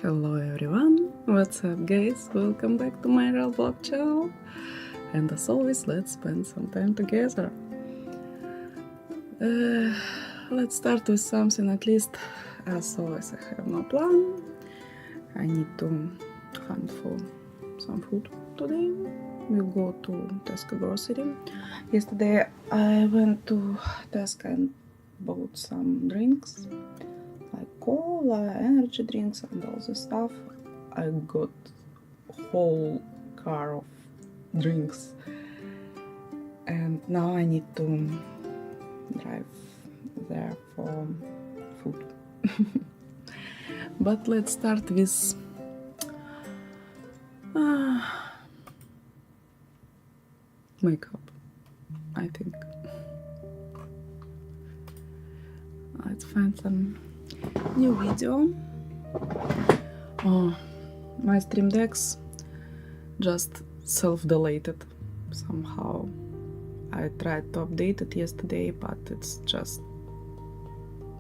Hello everyone, what's up guys, welcome back to my real vlog channel, and as always let's spend some time together. Let's start with something, at least as always I have no plan. I need to hunt for some food today. We'll go to Tesco grocery. Yesterday I went to Tesco and bought some drinks like cola, energy drinks and all this stuff. I got a whole car of drinks and now I need to drive there for food. But let's start with makeup, I think. Let's find some new video. Oh, my Stream Decks just self-deleted somehow. I tried to update it yesterday, but it's just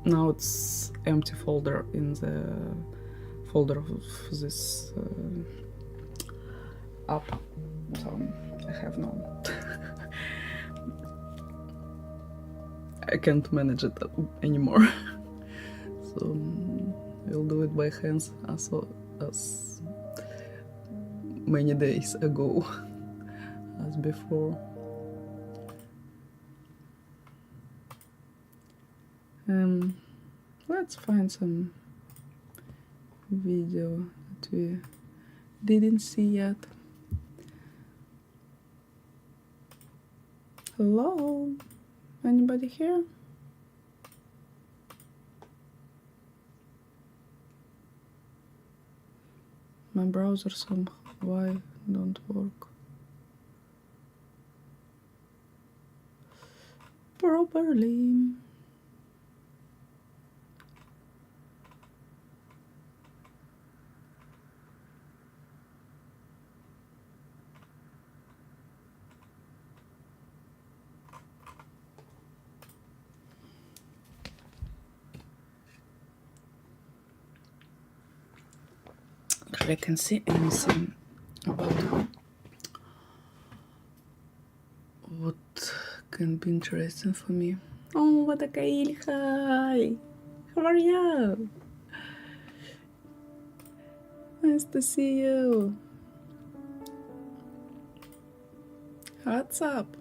now it's empty folder in the folder of this app, so I have no I can't manage it anymore. So we'll do it by hands as many days ago as before. Let's find some video that we didn't see yet. Hello? Anybody here? My browser somehow why don't work properly. I can see anything about what can be interesting for me. Oh, what a Kail, hi! How are you? Nice to see you. What's up?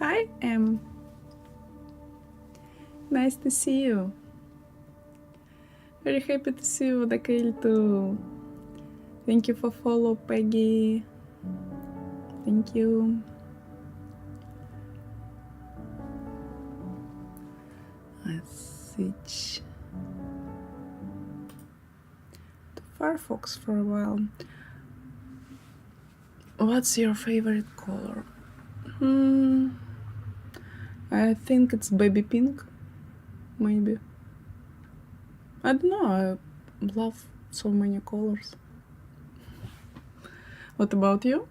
Hi, Em. Nice to see you. Very happy to see you, Dakail, too. Thank you for follow, Peggy. Thank you. Let's switch to Firefox for a while. What's your favorite color? I think it's baby pink, maybe. I don't know, I love so many colors. What about you?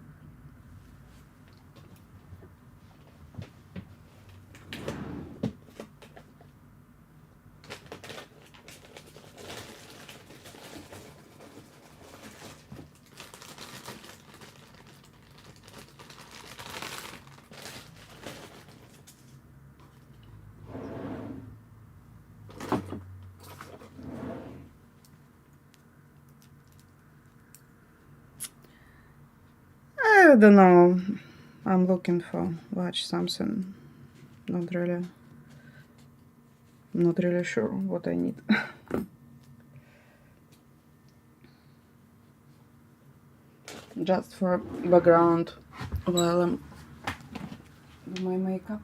I don't know. I'm looking for watch something. Not really sure what I need. Just for background while I'm doing my makeup.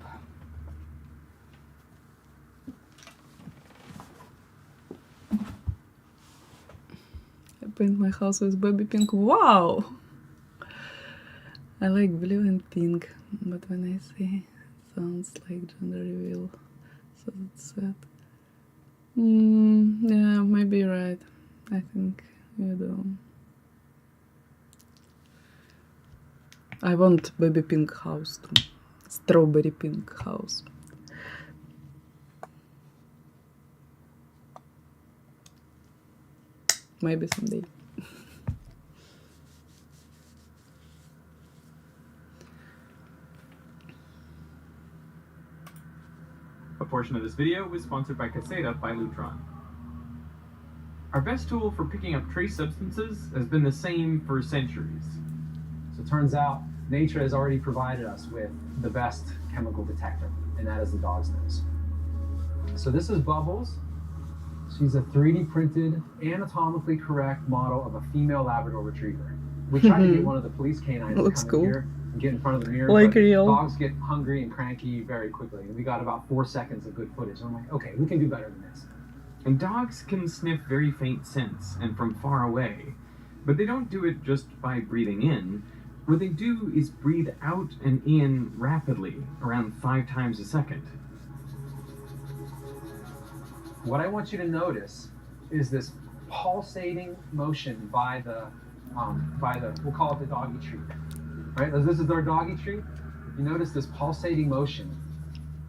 I paint my house with baby pink. Wow! I like blue and pink, but when I say it sounds like gender reveal, so that's sad. Yeah, maybe you're right. I think you do. I want baby pink house too. Strawberry pink house. Maybe someday. A portion of this video was sponsored by Caseta by Lutron. Our best tool for picking up trace substances has been the same for centuries. So it turns out nature has already provided us with the best chemical detector, and that is the dog's nose. So this is Bubbles. She's a 3D printed, anatomically correct model of a female Labrador Retriever. We tried to get one of the police canines to Looks come cool. in here and get in front of the mirror, Like but real. dogs get hungry and cranky very quickly. And we got about 4 seconds of good footage. And I'm like, okay, we can do better than this. And dogs can sniff very faint scents and from far away, but they don't do it just by breathing in. What they do is breathe out and in rapidly, around 5 times a second. What I want you to notice is this pulsating motion by the, we'll call it the doggy treat, right? This is their doggy treat. You notice this pulsating motion.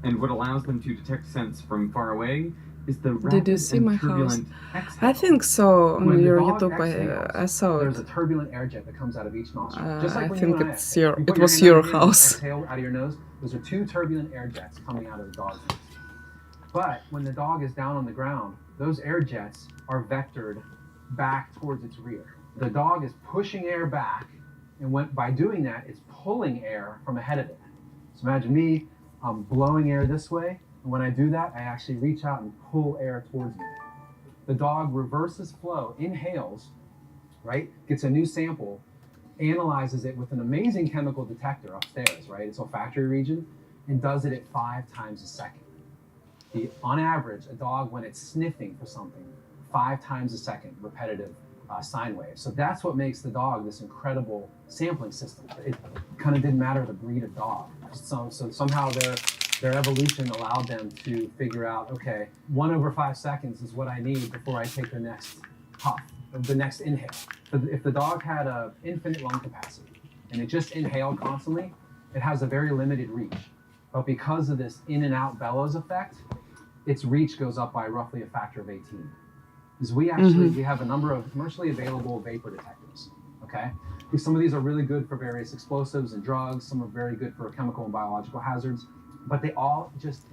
And what allows them to detect scents from far away is the rapid Did you see and my house? turbulent exhale. I think so. On When the your dog YouTube, exhales, I saw there's it. a turbulent air jet that comes out of each nostril. Just like I when think you and I it's exhale. your. You It put was hand your on hand and house. exhale out of your nose. Those are 2 turbulent air jets coming out of the dog's nose. But when the dog is down on the ground, those air jets are vectored back towards its rear. The dog is pushing air back, and by doing that, it's pulling air from ahead of it. So imagine me blowing air this way, and when I do that, I actually reach out and pull air towards me. The dog reverses flow, inhales, right? Gets a new sample, analyzes it with an amazing chemical detector upstairs, right? Its olfactory region, and does it at 5 times a second. On average, a dog, when it's sniffing for something, 5 times a second, repetitive sine wave. So that's what makes the dog this incredible sampling system. It kind of didn't matter the breed of dog. So somehow their evolution allowed them to figure out, okay, 1/5 seconds is what I need before I take the next puff, the next inhale. If the dog had an infinite lung capacity and it just inhaled constantly, it has a very limited reach. But because of this in and out bellows effect, its reach goes up by roughly a factor of 18. Because we have a number of commercially available vapor detectors, okay? Some of these are really good for various explosives and drugs. Some are very good for chemical and biological hazards, but they all just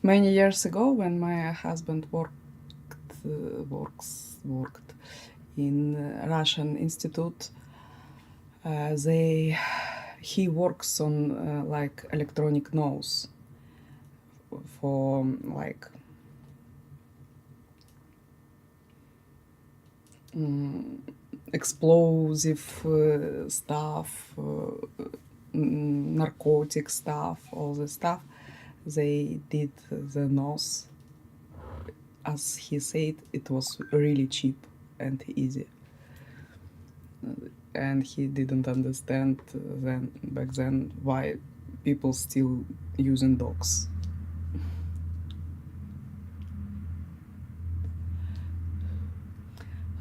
Many years ago, when my husband worked in Russian Institute, he works on like electronic nose for like explosive stuff, narcotic stuff, all the stuff. They did the nose. As he said, it was really cheap and easy. And he didn't understand back then why people still using dogs.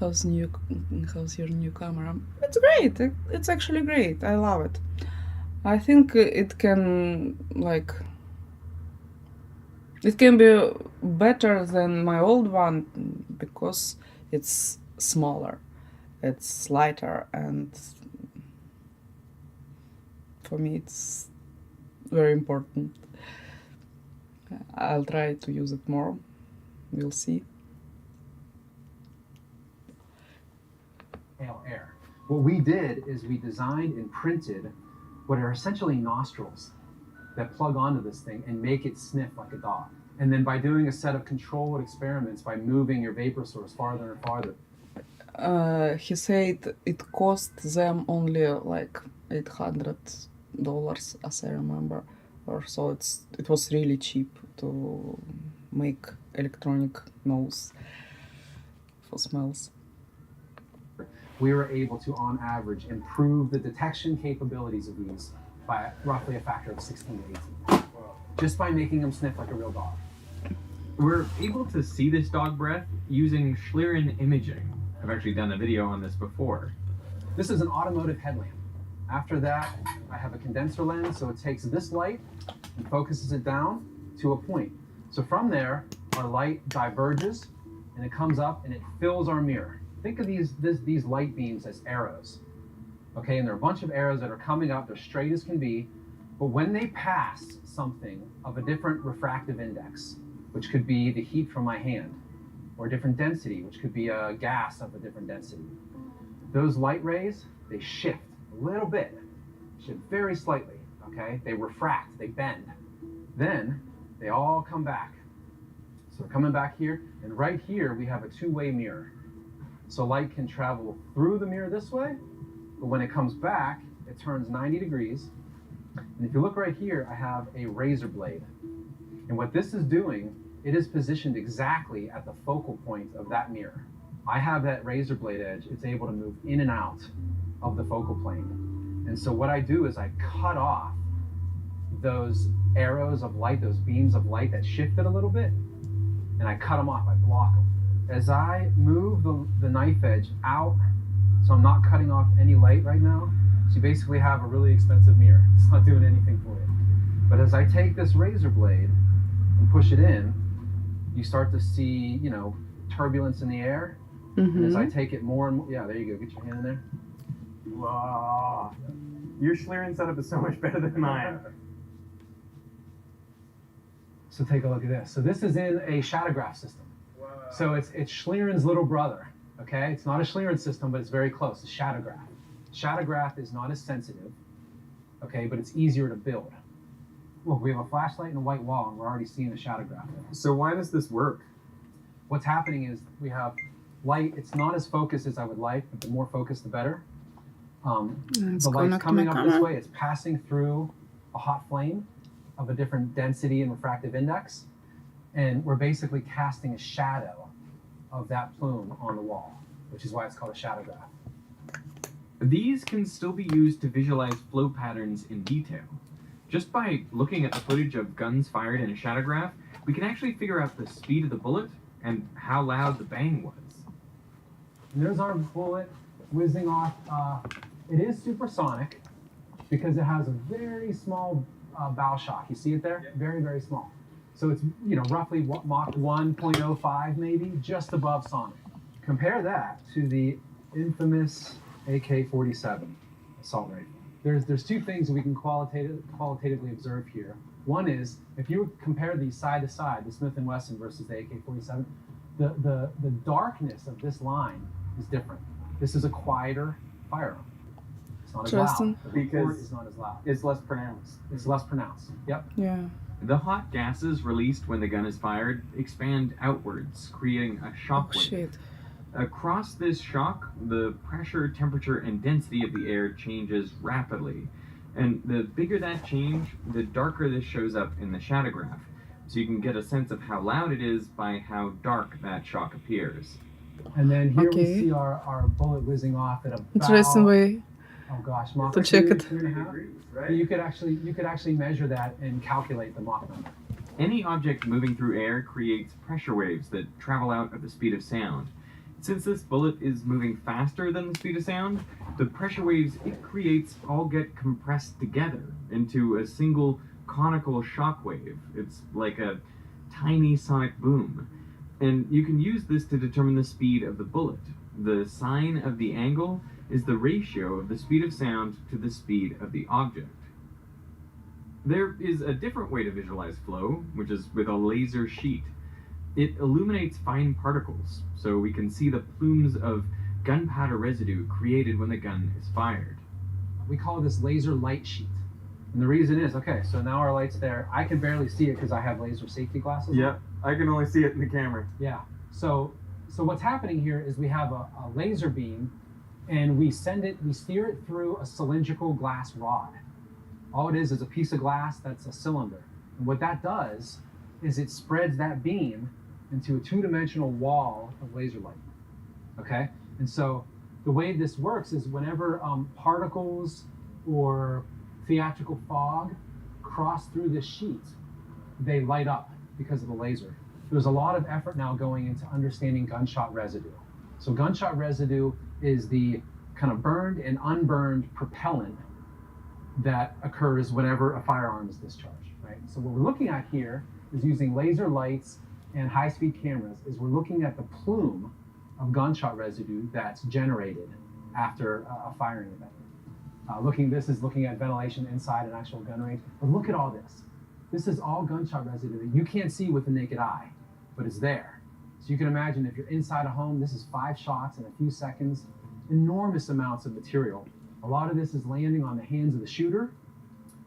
How's your new camera? It's great. It's actually great. I love it. I think it can be better than my old one because it's smaller, it's lighter, and for me it's very important. I'll try to use it more. We'll see. Air. What we did is we designed and printed what are essentially nostrils that plug onto this thing and make it sniff like a dog. And then by doing a set of controlled experiments, by moving your vapor source farther and farther. He said it cost them only like $800, as I remember, or so. It was really cheap to make electronic nose for smells. we were able to, on average, improve the detection capabilities of these by roughly a factor of 16 to 18. Just by making them sniff like a real dog. We're able to see this dog breath using Schlieren imaging. I've actually done a video on this before. This is an automotive headlamp. After that, I have a condenser lens, so it takes this light and focuses it down to a point. So from there, our light diverges and it comes up and it fills our mirror. Think of these light beams as arrows. Okay, and there are a bunch of arrows that are coming up, they're straight as can be, but when they pass something of a different refractive index, which could be the heat from my hand, or a different density, which could be a gas of a different density, those light rays, they shift a little bit, shift very slightly, okay? They refract, they bend. Then they all come back. So they're coming back here, and right here we have a two-way mirror. So light can travel through the mirror this way, but when it comes back, it turns 90 degrees. And if you look right here, I have a razor blade. And what this is doing, it is positioned exactly at the focal point of that mirror. I have that razor blade edge, it's able to move in and out of the focal plane. And so what I do is I cut off those arrows of light, those beams of light that shifted a little bit, and I cut them off, I block them. As I move the knife edge out, so I'm not cutting off any light right now, so you basically have a really expensive mirror. It's not doing anything for you. But as I take this razor blade and push it in, you start to see, you know, turbulence in the air. And as I take it more and more, yeah, there you go, get your hand in there. Wow. Your Schlieren setup is so much better than mine. So take a look at this. So this is in a shadowgraph system. Wow. So it's Schlieren's little brother, okay? It's not a Schlieren system, but it's very close, it's shadowgraph. Shadowgraph is not as sensitive, okay, but it's easier to build. Look, we have a flashlight and a white wall, and we're already seeing a shadowgraph there. So why does this work? What's happening is we have light, it's not as focused as I would like, but the more focused, the better. The light's coming up this way, it's passing through a hot flame of a different density and refractive index, and we're basically casting a shadow of that plume on the wall, which is why it's called a shadowgraph. These can still be used to visualize flow patterns in detail. Just by looking at the footage of guns fired in a shadowgraph, we can actually figure out the speed of the bullet and how loud the bang was. And there's our bullet whizzing off. It is supersonic because it has a very small bow shock. You see it there? Yeah. Very, very small. So it's, you know, roughly Mach 1.05 maybe, just above sonic. Compare that to the infamous AK-47 assault rifle. There's two things that we can qualitatively observe here. One is, if you compare these side to side, the Smith & Wesson versus the AK-47, the darkness of this line is different. This is a quieter firearm. It's not as loud. The report is not as loud. It's less pronounced. It's less pronounced. Yep. Yeah. The hot gases released when the gun is fired expand outwards, creating a shock wave. Shit. Across this shock, the pressure, temperature, and density of the air changes rapidly. And the bigger that change, the darker this shows up in the shadowgraph. So you can get a sense of how loud it is by how dark that shock appears. And then here we see our bullet whizzing off at about... Interesting way Oh gosh, Mach to check it. 2.5. Right? You could actually measure that and calculate the Mach number. Any object moving through air creates pressure waves that travel out at the speed of sound. Since this bullet is moving faster than the speed of sound, the pressure waves it creates all get compressed together into a single conical shock wave. It's like a tiny sonic boom. And you can use this to determine the speed of the bullet. The sine of the angle is the ratio of the speed of sound to the speed of the object. There is a different way to visualize flow, which is with a laser sheet. It illuminates fine particles, so we can see the plumes of gunpowder residue created when the gun is fired. We call this laser light sheet. And the reason is, okay, so now our light's there. I can barely see it because I have laser safety glasses. Yeah, I can only see it in the camera. Yeah, so what's happening here is we have a laser beam and we steer it through a cylindrical glass rod. All it is a piece of glass that's a cylinder. And what that does is it spreads that beam into a two-dimensional wall of laser light, okay? And so The way this works is whenever particles or theatrical fog cross through this sheet, they light up because of the laser. There's a lot of effort now going into understanding gunshot residue. So gunshot residue is the kind of burned and unburned propellant that occurs whenever a firearm is discharged, right? So what we're looking at here is using laser lights and high-speed cameras is we're looking at the plume of gunshot residue that's generated after a firing event. This is looking at ventilation inside an actual gun range. But look at all this. This is all gunshot residue that you can't see with the naked eye, but it's there. So you can imagine if you're inside a home, this is 5 shots in a few seconds, enormous amounts of material. A lot of this is landing on the hands of the shooter,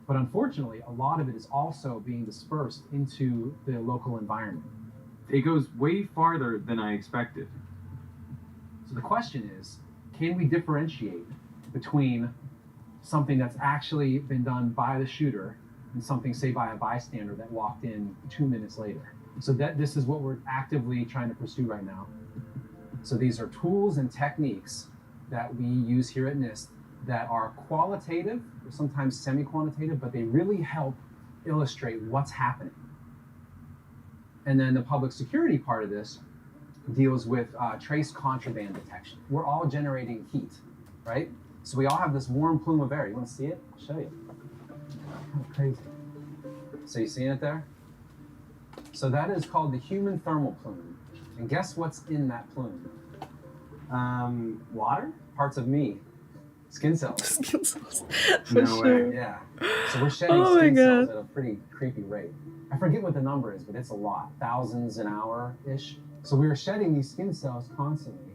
but unfortunately, a lot of it is also being dispersed into the local environment. It goes way farther than I expected. So the question is, can we differentiate between something that's actually been done by the shooter and something, say, by a bystander that walked in 2 minutes later? So this is what we're actively trying to pursue right now. So these are tools and techniques that we use here at NIST that are qualitative, or sometimes semi-quantitative, but they really help illustrate what's happening. And then the public security part of this deals with trace contraband detection. We're all generating heat, right? So we all have this warm plume of air. You want to see it? I'll show you. Kind of crazy. So you seeing it there? So that is called the human thermal plume. And guess what's in that plume? Water? Parts of me. Skin cells. Skin cells. For No sure. way. Yeah. So we're shedding Oh my skin cells God. at a pretty creepy rate. I forget what the number is, but it's a lot. Thousands an hour-ish. So we were shedding these skin cells constantly.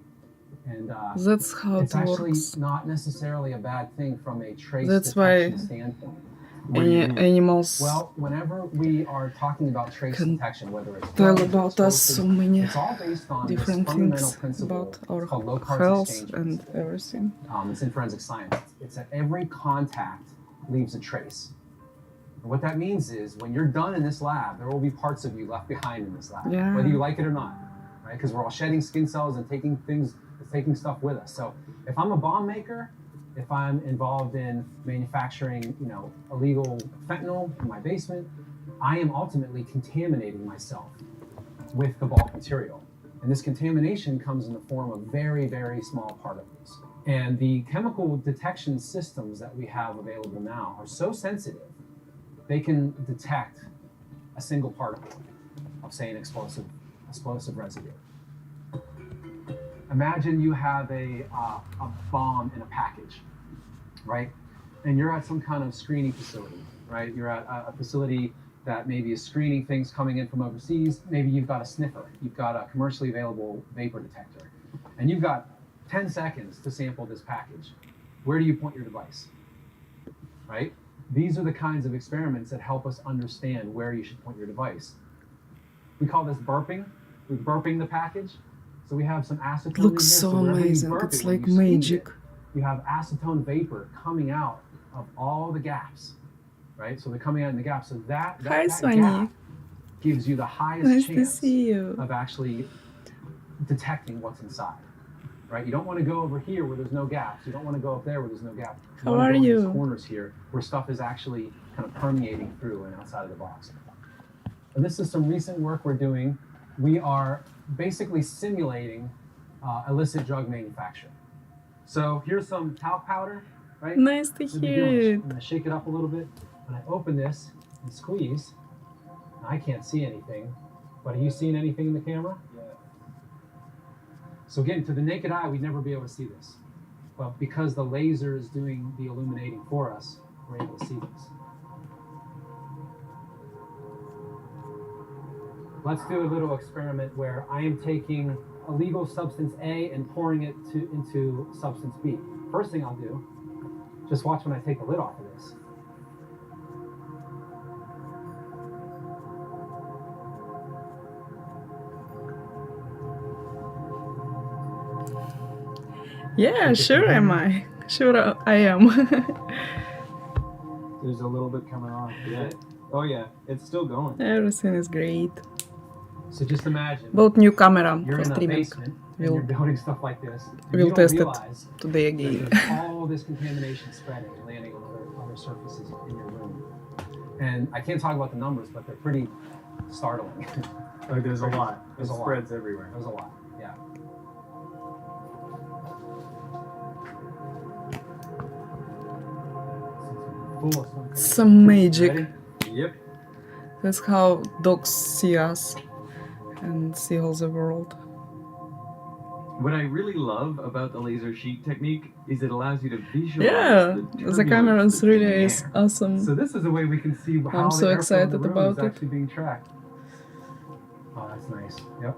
And That's how it's it actually works. not necessarily a bad thing from a trace That's detection why standpoint. Animals Well, whenever we are talking about trace can detection, whether it's tell drugs or about us so explosives, many it's all based on this different fundamental things principle about our called low cards health exchange. and everything. It's in forensic science. It's that every contact leaves a trace. And what that means is when you're done in this lab, there will be parts of you left behind in this lab, Yeah. whether you like it or not, right? Because we're all shedding skin cells and taking stuff with us. So if I'm a bomb maker, if I'm involved in manufacturing, illegal fentanyl in my basement, I am ultimately contaminating myself with the bulk material. And this contamination comes in the form of very, very small particles. And the chemical detection systems that we have available now are so sensitive, they can detect a single particle of, say, an explosive residue. Imagine you have a bomb in a package, right? And you're at some kind of screening facility, right? You're at a facility that maybe is screening things coming in from overseas. Maybe you've got a sniffer. You've got a commercially available vapor detector. And you've got 10 seconds to sample this package. Where do you point your device, right? These are the kinds of experiments that help us understand where you should point your device. We call this burping. We're burping the package. So we have some acetone It in looks here. so wherever you amazing. burp It's it, when like you squeeze magic. it, you have acetone vapor coming out of all the gaps, right? So they're coming out in the gaps. So that Hi, gap Sonny. gives you the highest Nice to chance see you. of actually detecting what's inside, right? You don't want to go over here where there's no gaps. You don't want to go up there where there's no gaps. How wanna are go in you? these corners here where stuff is actually kind of permeating through and outside of the box. And this is some recent work we're doing. We are basically simulating illicit drug manufacturing. So here's some talc powder, right? Nice to What are we hear doing? it. I'm gonna shake it up a little bit. When I open this and squeeze, I can't see anything, but are you seeing anything in the camera? Yeah. So again, to the naked eye, we'd never be able to see this. But because the laser is doing the illuminating for us, we're able to see this. Let's do a little experiment where I am taking illegal substance A and pouring it into substance B. First thing I'll do, just watch when I take the lid off of this. Yeah, sure am I. Sure I am. There's a little bit coming off. Yeah. Oh yeah, it's still going. Everything is great. So just imagine Bought new camera you're for in a streaming. basement and you're building stuff like this. And We'll you don't test it realize today that again. there's all this contamination spreading and landing on other surfaces in your room. And I can't talk about the numbers, but they're pretty startling. Like there's a lot. There's It a lot. spreads everywhere. There's a lot, yeah. Full of smoke. Some magic. Ready? Yep. That's how dogs see us and see all the world. What I really love about the laser sheet technique is it allows you to visualize Yeah, the the turbulence cameras that's in really the is air. awesome. So this is a way we can see how I'm the so airflow in excited the room about is it. actually being tracked. Oh, that's nice. Yep.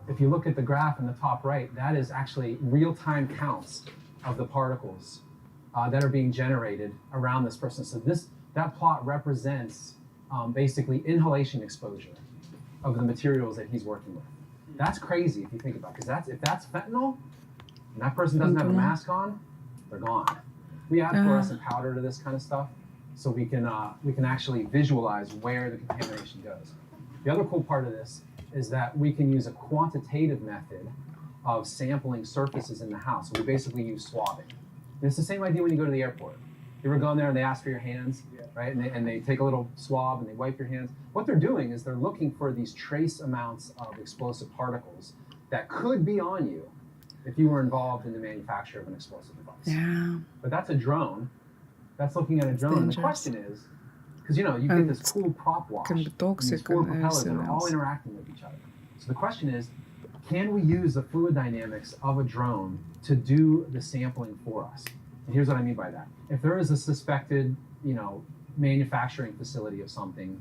If you look at the graph in the top right, that is actually real-time counts of the particles that are being generated around this person. So that plot represents basically inhalation exposure of the materials that he's working with. That's crazy if you think about it, because if that's fentanyl, and that person doesn't have a mask on, they're gone. We add fluorescent powder to this kind of stuff, so we can actually visualize where the contamination goes. The other cool part of this is that we can use a quantitative method of sampling surfaces in the house. So we basically use swabbing. And it's the same idea when you go to the airport. You ever go in there and they ask for your hands, right? And they take a little swab and they wipe your hands. What they're doing is they're looking for these trace amounts of explosive particles that could be on you if you were involved in the manufacture of an explosive device. Yeah. But that's a drone. That's looking at a drone. And the question is, because you get this cool prop wash, can be and these toxic four and propellers that everything are all else. interacting with each other. So the question is, can we use the fluid dynamics of a drone to do the sampling for us? And here's what I mean by that. If there is a suspected, manufacturing facility of something,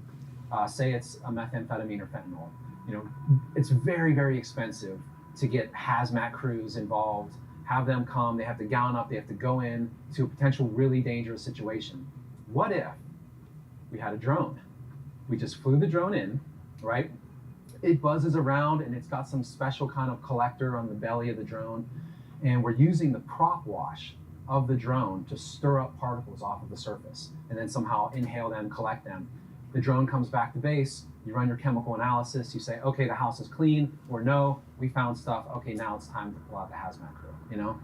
say it's a methamphetamine or fentanyl, it's very, very expensive to get hazmat crews involved, have them come, they have to gown up, they have to go in to a potential really dangerous situation. What if we had a drone? We just flew the drone in, right? It buzzes around and it's got some special kind of collector on the belly of the drone. And we're using the prop wash of the drone to stir up particles off of the surface and then somehow inhale them, collect them. The drone comes back to base, you run your chemical analysis, you say, okay, the house is clean, or no, we found stuff, okay, now it's time to pull out the hazmat crew,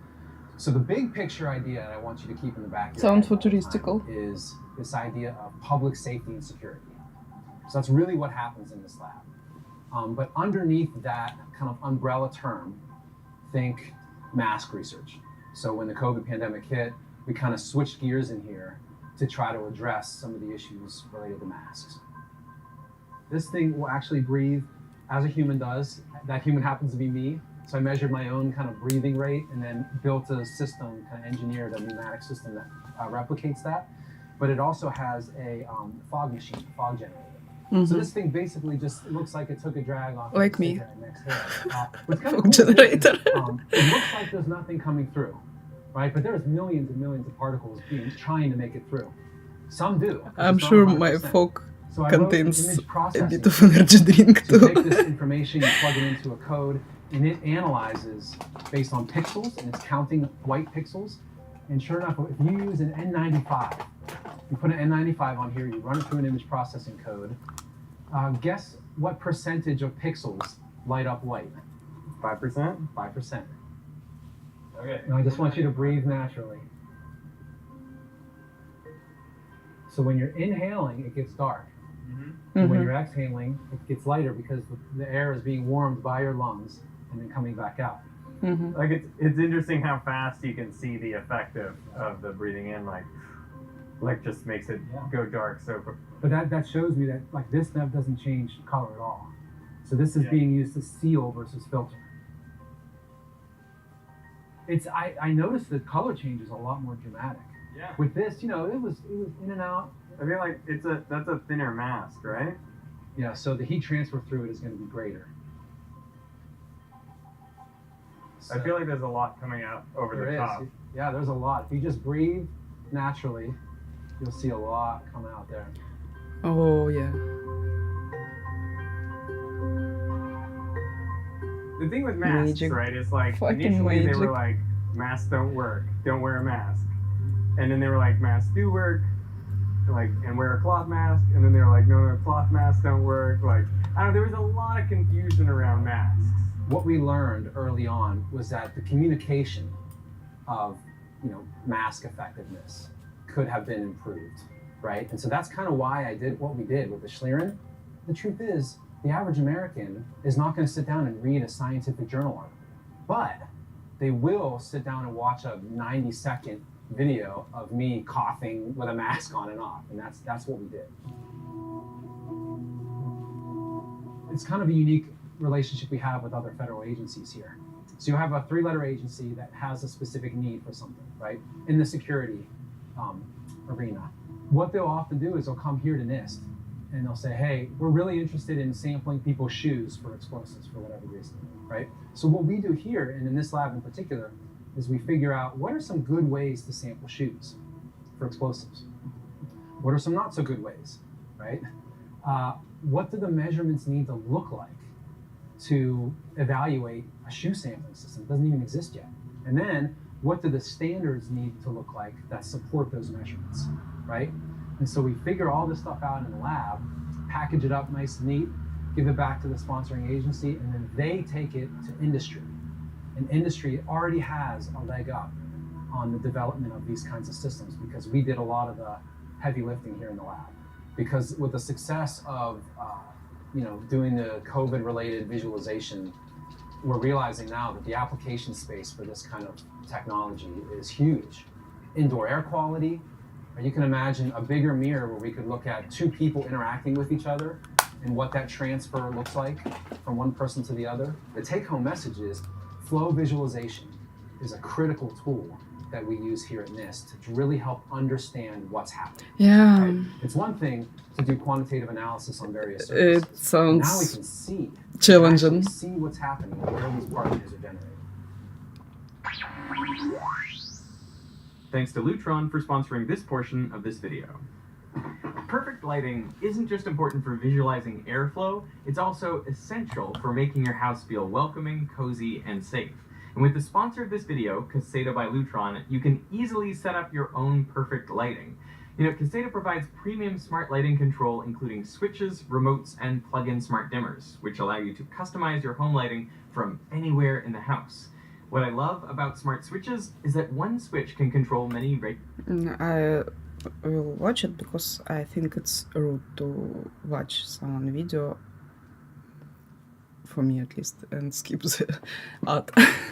So the big picture idea that I want you to keep in the back of your Sounds head all the time futuristical. is this idea of public safety and security. So that's really what happens in this lab. But underneath that kind of umbrella term, think mask research. So when the COVID pandemic hit, we kind of switched gears in here to try to address some of the issues related to masks. This thing will actually breathe as a human does. That human happens to be me. So I measured my own kind of breathing rate and then built a system, kind of engineered a pneumatic system that replicates that. But it also has a fog machine, a fog generator. So this thing basically just looks like it took a drag off Like the me. cigarette next to it. What's kind of Fog cool is, generator. it looks like there's nothing coming through, right? But there's millions and millions of particles trying to make it through. Some do. I'm It's not sure my 100%. fog So I wrote an contains image a processing bit of energy drink so you take too. this information, you plug it into a code, and it analyzes based on pixels, and it's counting white pixels. And sure enough, if you use an N95, you put an N95 on here, you run it through an image processing code, guess what percentage of pixels light up white? 5%? 5%. Okay. Now I just want you to breathe naturally. So when you're inhaling, it gets dark. And when you're exhaling, it gets lighter because the air is being warmed by your lungs and then coming back out. Like it's interesting how fast you can see the effect of the breathing in, like just makes it go dark so quick. But that shows me that like this stuff doesn't change color at all. So this is being used to seal versus filter. I noticed the color change is a lot more dramatic. Yeah. With this, it was in and out. I feel like that's a thinner mask, right? Yeah, so the heat transfer through it is going to be greater. I feel like there's a lot coming out over There the is. top. Yeah, there's a lot. If you just breathe naturally, you'll see a lot come out there. Oh yeah. The thing with masks, Magic. right, is like Fucking initially they magic. were like, masks don't work, don't wear a mask. And then they were like, masks do work, like, and wear a cloth mask. And then they were like, no, cloth masks don't work. Like, I don't know, there was a lot of confusion around masks. What we learned early on was that the communication of, mask effectiveness could have been improved, right? And so that's kind of why I did what we did with the Schlieren. The truth is, the average American is not going to sit down and read a scientific journal article, but they will sit down and watch a 90-second video of me coughing with a mask on and off, and that's what we did. It's kind of a unique relationship we have with other federal agencies here. So you have a 3-letter agency that has a specific need for something, right? In the security arena. What they'll often do is they'll come here to NIST and they'll say, hey, we're really interested in sampling people's shoes for explosives for whatever reason, right? So what we do here, and in this lab in particular, is we figure out what are some good ways to sample shoes for explosives? What are some not so good ways, right? What do the measurements need to look like to evaluate a shoe sampling system? It doesn't even exist yet. And then what do the standards need to look like that support those measurements, right? And so we figure all this stuff out in the lab, package it up nice and neat, give it back to the sponsoring agency, and then they take it to industry. And industry already has a leg up on the development of these kinds of systems because we did a lot of the heavy lifting here in the lab. Because with the success of doing the COVID-related visualization, we're realizing now that the application space for this kind of technology is huge. Indoor air quality, or you can imagine a bigger mirror where we could look at 2 people interacting with each other and what that transfer looks like from one person to the other. The take-home message is flow visualization is a critical tool that we use here at NIST to really help understand what's happening. Yeah. Right? It's one thing to do quantitative analysis on various surfaces. It sounds now we can see, challenging. see what's happening, where these particles are generated. Thanks to Lutron for sponsoring this portion of this video. Perfect lighting isn't just important for visualizing airflow, it's also essential for making your house feel welcoming, cozy, and safe. And with the sponsor of this video, Caseta by Lutron, you can easily set up your own perfect lighting. Caseta provides premium smart lighting control, including switches, remotes, and plug-in smart dimmers, which allow you to customize your home lighting from anywhere in the house. What I love about smart switches is that one switch can control many... I will watch it because I think it's rude to watch someone video, for me at least, and skip the ad.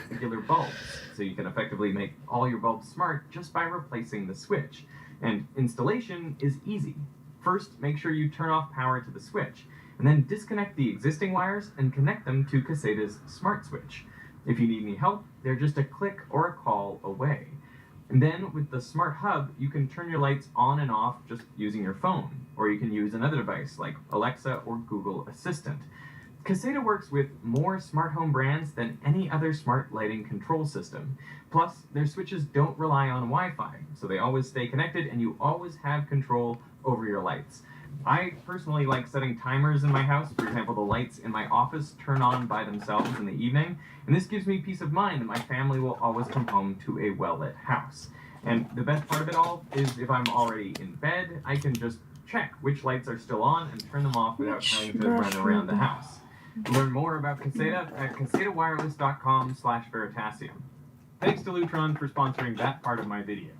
regular bulbs, so you can effectively make all your bulbs smart just by replacing the switch. And installation is easy. First, make sure you turn off power to the switch, and then disconnect the existing wires and connect them to Caseta's smart switch. If you need any help, they're just a click or a call away. And then with the smart hub, you can turn your lights on and off just using your phone, or you can use another device like Alexa or Google Assistant. Caseta works with more smart home brands than any other smart lighting control system. Plus, their switches don't rely on Wi-Fi, so they always stay connected and you always have control over your lights. I personally like setting timers in my house. For example, the lights in my office turn on by themselves in the evening, and this gives me peace of mind that my family will always come home to a well-lit house. And the best part of it all is if I'm already in bed, I can just check which lights are still on and turn them off without having to run around the house. Learn more about Caseta at casetawireless.com/Veritasium. Thanks to Lutron for sponsoring that part of my video.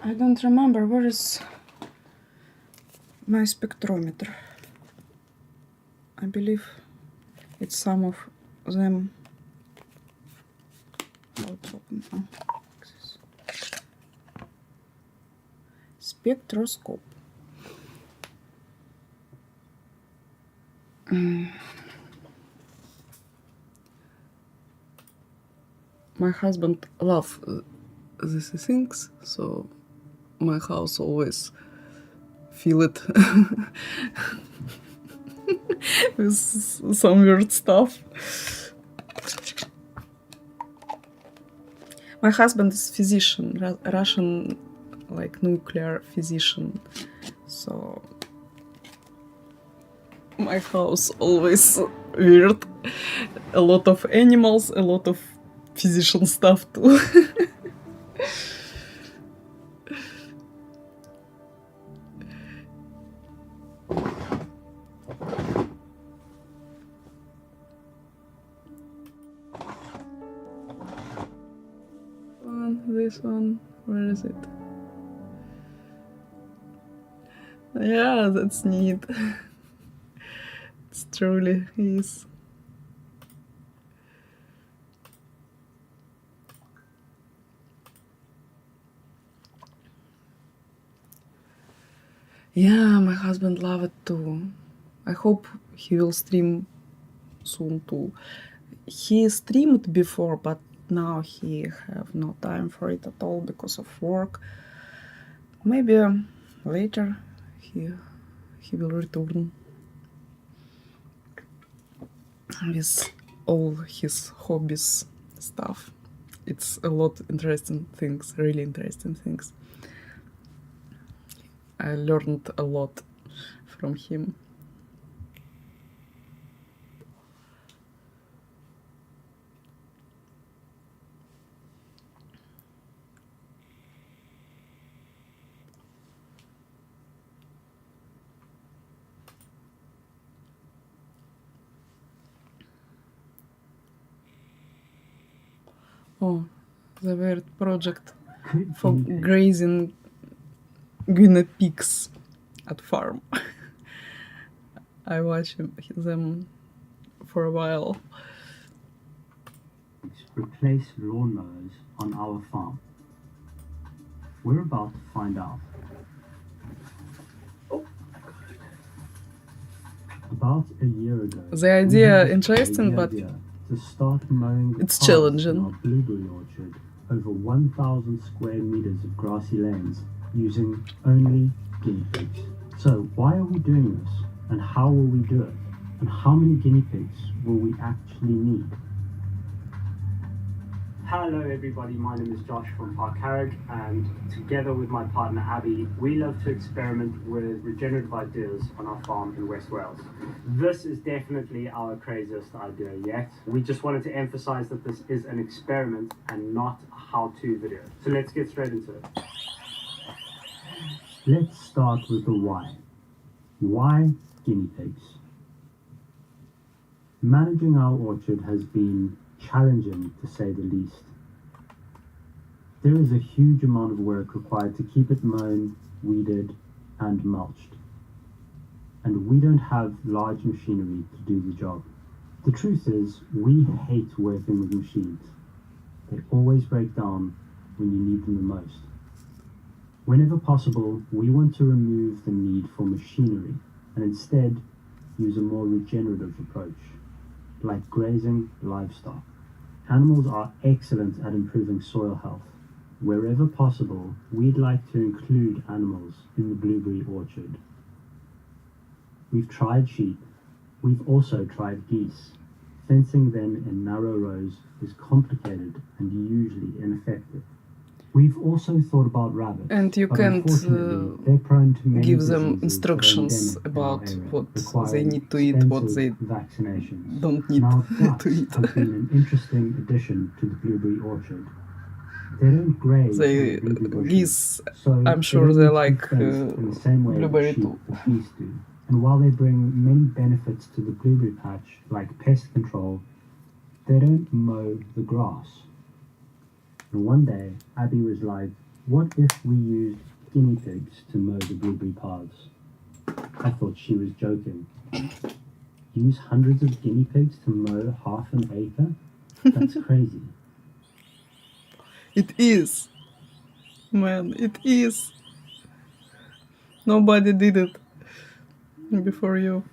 I don't remember where is my spectrometer. I believe it's some of them. Oh, it's open now. Spectroscope. My husband loves these things, so my house always fill it with some weird stuff. My husband is physician, Russian, like nuclear physician, so My house always weird. A lot of animals, a lot of physician stuff too. This one, where is it? Yeah, that's neat. It truly is. Yeah, my husband loves it too. I hope he will stream soon too. He streamed before, but now he have no time for it at all because of work. Maybe later he will return with all his hobbies stuff. It's a lot interesting things, really interesting things. I learned a lot from him. Oh, the weird project for grazing guinea pigs at farm. I watched them for a while. Replace lawnmowers on our farm. We're about to find out. About a year ago, The idea we had interesting, the but idea to start mowing the it's paths challenging. in our blueberry orchard over 1,000 square meters of grassy lanes using only guinea pigs. So why are we doing this, and how will we do it, and how many guinea pigs will we actually need? Hello everybody, my name is Josh from Park Carrick, and together with my partner Abby, we love to experiment with regenerative ideas on our farm in West Wales. This is definitely our craziest idea yet. We just wanted to emphasize that this is an experiment and not a how-to video. So let's get straight into it. Let's start with the why. Why guinea pigs? Managing our orchard has been challenging, to say the least. There is a huge amount of work required to keep it mown, weeded, and mulched. And we don't have large machinery to do the job. The truth is, we hate working with machines. They always break down when you need them the most. Whenever possible, we want to remove the need for machinery and instead use a more regenerative approach, like grazing livestock. Animals are excellent at improving soil health. Wherever possible, we'd like to include animals in the blueberry orchard. We've tried sheep. We've also tried geese. Fencing them in narrow rows is complicated and usually ineffective. We've also thought about rabbits, And you but can't unfortunately, they're prone to many give them diseases that are instructions endemic in about our area, what they requiring need to eat, what they expensive vaccinations. don't need Now, to ducks eat. have been an interesting addition to the blueberry orchard. They don't graze They, in the blueberry bushes, geese, so I'm sure don't they need to be like fenced in the same way blueberry that sheep too. or geese do. And while they bring many benefits to the blueberry patch, like pest control, they don't mow the grass. And one day, Abby was like, what if we used guinea pigs to mow the blueberry paths? I thought she was joking. Use hundreds of guinea pigs to mow half an acre? That's crazy. It is. Man, it is. Nobody did it before you.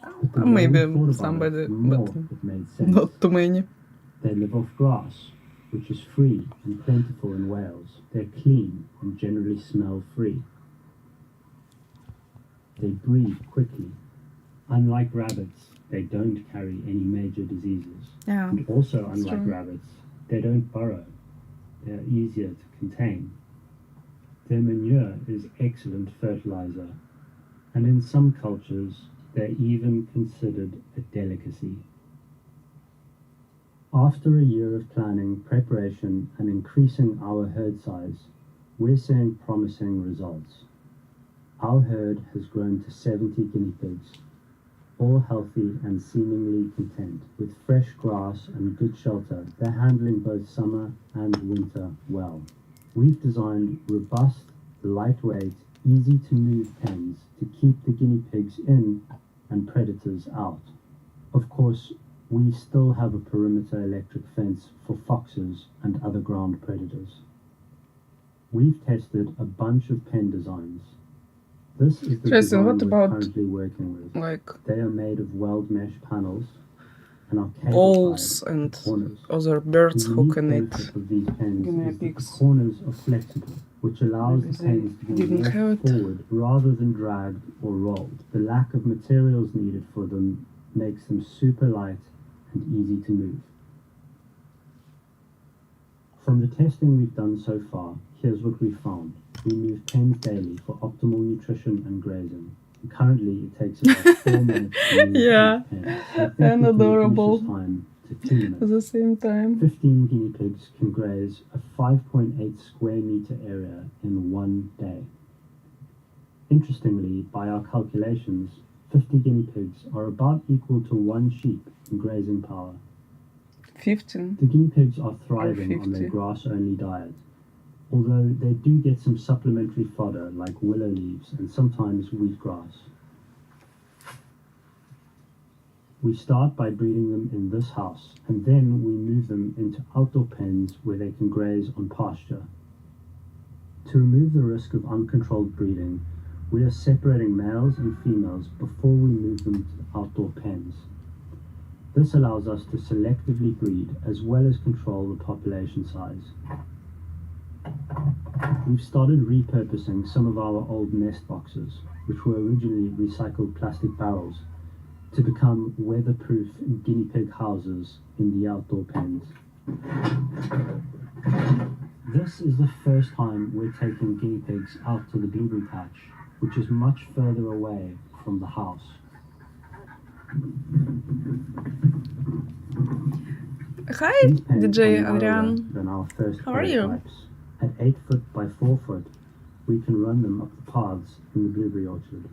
But the more we Maybe thought about somebody, it, the more but it made sense. not too many. They live off grass, which is free and plentiful in Wales. They're clean and generally smell free. They breed quickly. Unlike rabbits, they don't carry any major diseases. Yeah. And also, unlike true. rabbits, they don't burrow. They're easier to contain. Their manure is excellent fertilizer, and in some cultures, They're even considered a delicacy. After a year of planning, preparation, and increasing our herd size, we're seeing promising results. Our herd has grown to 70 guinea pigs, all healthy and seemingly content. With fresh grass and good shelter, they're handling both summer and winter well. We've designed robust, lightweight, easy-to-move pens to keep the guinea pigs in and predators out. Of course, we still have a perimeter electric fence for foxes and other ground predators. We've tested a bunch of pen designs. This is the Interesting. design What we're about, currently working with. like, They are made of weld mesh panels and are owls cable-tied and at the corners. other birds The who unique can eat benefit of these pens guinea is that the pigs? corners are flexible, which allows Maybe the they pens to be didn't have walked it. forward rather than dragged or rolled. The lack of materials needed for them makes them super light and easy to move. From the testing we've done so far, here's what we found. We move pens daily for optimal nutrition and grazing. And currently, it takes about 4 minutes to move Yeah, each pen. That and technically adorable. reduces time to 2 minutes. At the same time. 15 guinea pigs can graze a 5.8 square meter area in 1 day. Interestingly, by our calculations, 50 guinea pigs are about equal to 1 sheep in grazing power. 15. The guinea pigs are thriving on 50. their grass-only diet, although they do get some supplementary fodder like willow leaves and sometimes wheatgrass. We start by breeding them in this house, and then we move them into outdoor pens where they can graze on pasture. To remove the risk of uncontrolled breeding, we are separating males and females before we move them to the outdoor pens. This allows us to selectively breed as well as control the population size. We've started repurposing some of our old nest boxes, which were originally recycled plastic barrels, to become weatherproof guinea pig houses in the outdoor pens. This is the first time we're taking guinea pigs out to the blueberry patch, which is much further away from the house. Hi, These pens DJ are narrower Adrian. than our first How are you? prototypes. At 8 foot by 4 foot, we can run them up the paths in the blueberry orchard.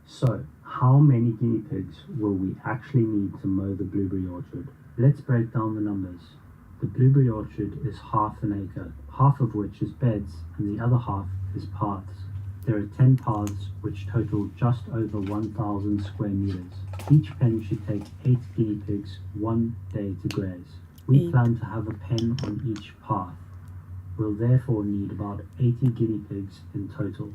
So, how many guinea pigs will we actually need to mow the blueberry orchard? Let's break down the numbers. The blueberry orchard is half an acre, half of which is beds and the other half is paths. There are 10 paths which total just over 1,000 square meters. Each pen should take 8 guinea pigs 1 day to graze. We 8. plan to have a pen on each path. We'll therefore need about 80 guinea pigs in total.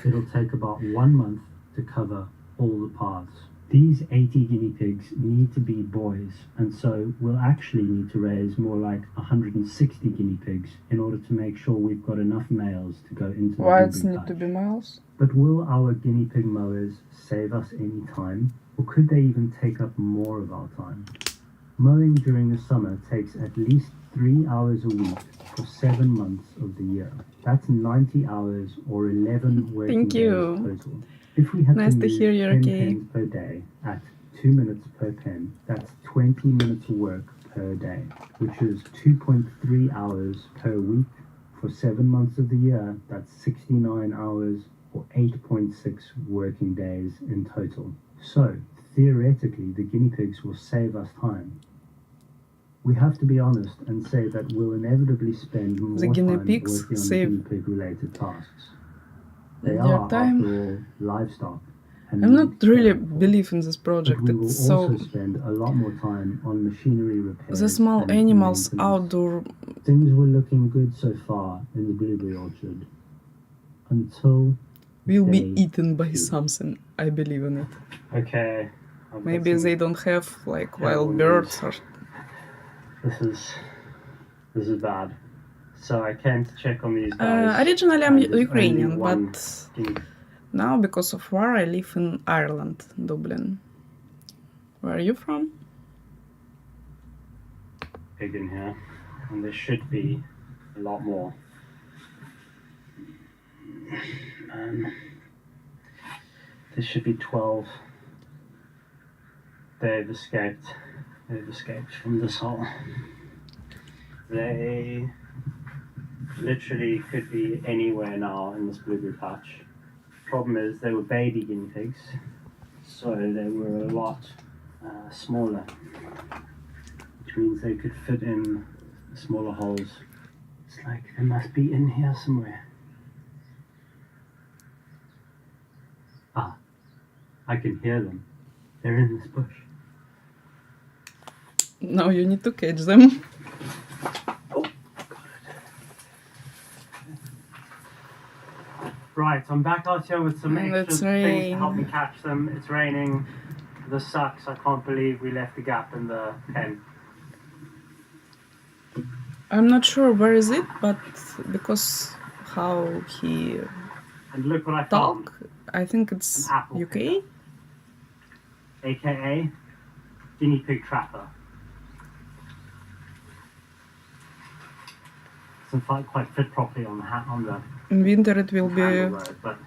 It'll take about 1 month to cover all the paths. These 80 guinea pigs need to be boys, and so we'll actually need to raise more like 160 guinea pigs in order to make sure we've got enough males to go into the Whites blueberry need to patch. be males. But will our guinea pig mowers save us any time, or could they even take up more of our time? Mowing during the summer takes at least 3 hours a week for 7 months of the year. That's 90 hours or 11 working Thank days you. total. If we had Nice to to move hear you're 10 okay. pens per day at 2 minutes per pen, that's 20 minutes of work per day, which is 2.3 hours per week. For 7 months of the year, that's 69 hours or 8.6 working days in total. So, theoretically, the guinea pigs will save us time. We have to be honest and say that we'll inevitably spend more The guinea time pigs working on save guinea pig related tasks. They their are, time. after all, livestock. And I'm need not really caring for. believe in this But project. we will It's so also spend a lot more time on machinery repairs. the small and animals maintenance. outdoor. Things were looking good so far in the blueberry orchard. Until Will be day eaten by 2. something. I believe in it. Okay, I've got Maybe some they don't have like terrible wild birds news. or. This is bad. So I came to check on these guys. Originally, I'm and there's only Ukrainian, one but guinea now because of war, I live in Ireland, Dublin. Where are you from? pig in here, and there should be a lot more. There should be 12. They've escaped. They've escaped from this hole. They literally could be anywhere now in this blueberry patch. Problem is, they were baby guinea pigs, so they were a lot smaller, which means they could fit in smaller holes. It's like they must be in here somewhere. Ah, I can hear them. They're in this bush. Now you need to catch them. Oh, got it. Right, I'm back out here with some And extra it's things to help me rain. catch them. It's raining. This sucks. I can't believe we left a gap in the pen. I'm not sure where is it, but because how he And look what I found. talk, I think it's An apple UK. picker. AKA guinea pig trapper. Doesn't quite fit properly on the hat on the In winter it will handle be though, but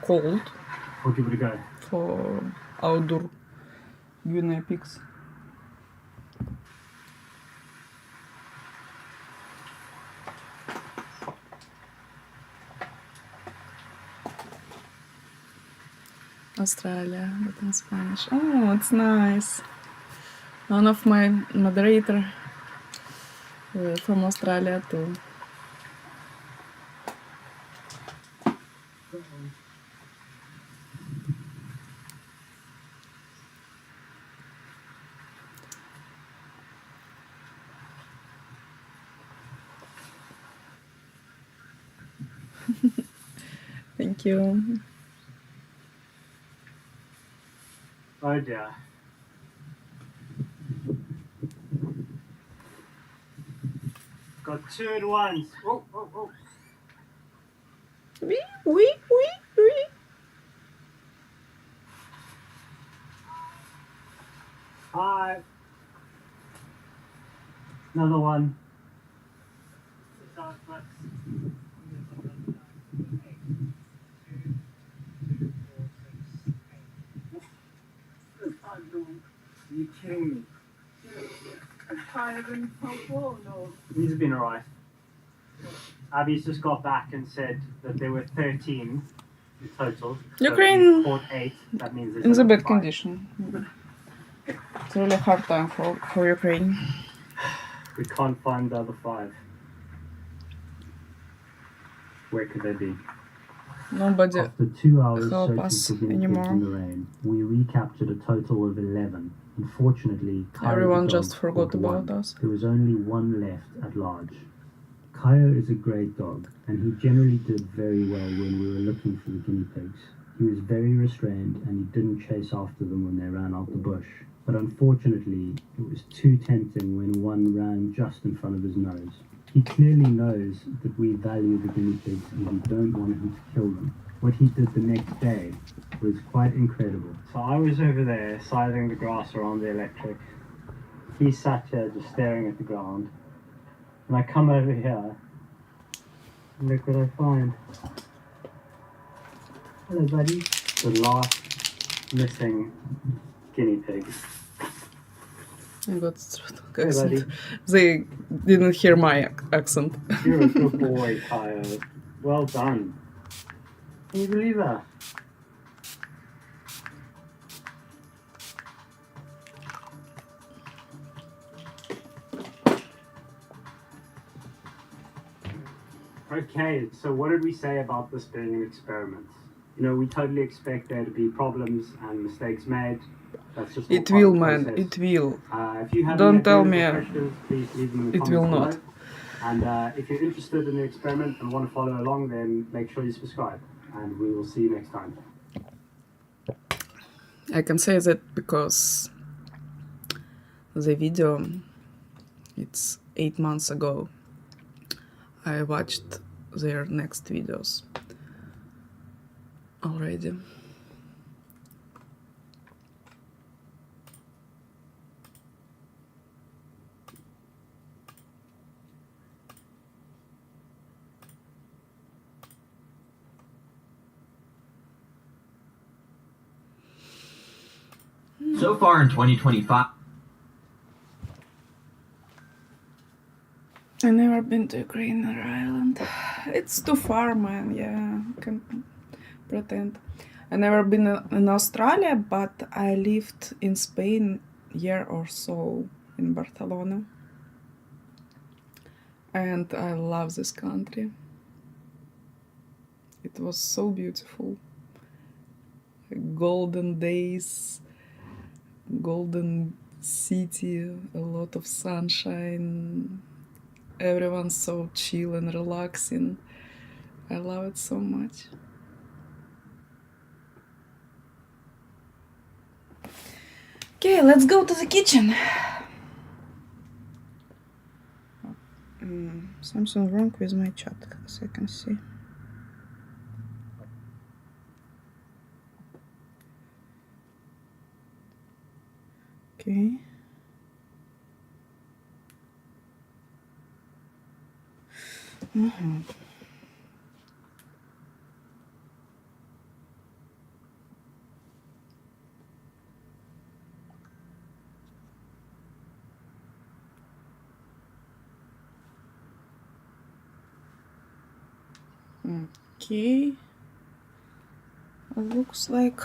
cold we'll give it a go. for outdoor guinea pigs. Australia, but in Spanish. Oh, it's nice. One of my moderator from Australia too. Thank you. Oh dear. Got two at once. Oh, oh, oh. Wee, wee, wee, wee. Hi. Another one. Are you kidding me? These have been alright. Abby's just got back and said that there were 13 in total. Ukraine So caught 8. That means there's in the only bad 5. condition. It's a really hard time for Ukraine. We can't find the other 5. Where could they be? Nobody After 2 hours help searching us for guinea pigs anymore. in the rain, we recaptured a total of 11. Unfortunately, Kaya Everyone the dog just forgot caught about one. us. There was only one left at large. Kaya is a great dog, and he generally did very well when we were looking for the guinea pigs. He was very restrained, and he didn't chase after them when they ran out the bush. But unfortunately, it was too tempting when one ran just in front of his nose. He clearly knows that we value the guinea pigs and we don't want him to kill them. What he did the next day was quite incredible. So I was over there scything the grass around the electric. He sat here just staring at the ground. And I come over here and look what I find. Hello, buddy. The last missing guinea pig. I got Hey, buddy. accent. They didn't hear my accent. You're a good boy, Kyle. Well done. Can you believe that? Okay, so what did we say about this being an experiment? You know, we totally expect there to be problems and mistakes made. That's just It all part will, of the man. process. It will. If you have Don't any tell ideas me or questions, please leave them in the it comments will below. not. And if you're interested in the experiment and want to follow along, then make sure you subscribe. And we will see you next time. I can say that because the video, it's 8 months ago. I watched their next videos already. So far in 2025. I never been to Ukraine or Ireland. It's too far, man. Yeah, I can pretend. I never been in Australia, but I lived in Spain year or so in Barcelona, and I love this country. It was so beautiful. Golden days, golden city, a lot of sunshine. Everyone's so chill and relaxing. I love it so much. Okay, let's go to the kitchen. Something wrong with my chat, as I can see. Okay. Okay. Looks like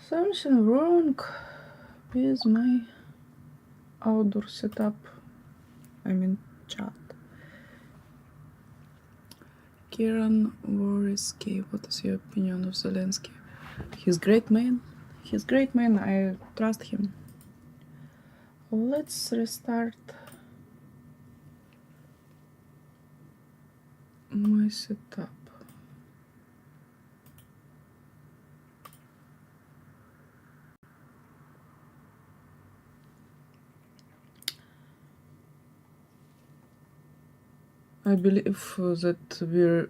something wrong with my outdoor setup. I mean chat. Kieran Wariski, what is your opinion of Zelensky? He's great man. He's great man. I trust him. Let's restart my setup. I believe that we're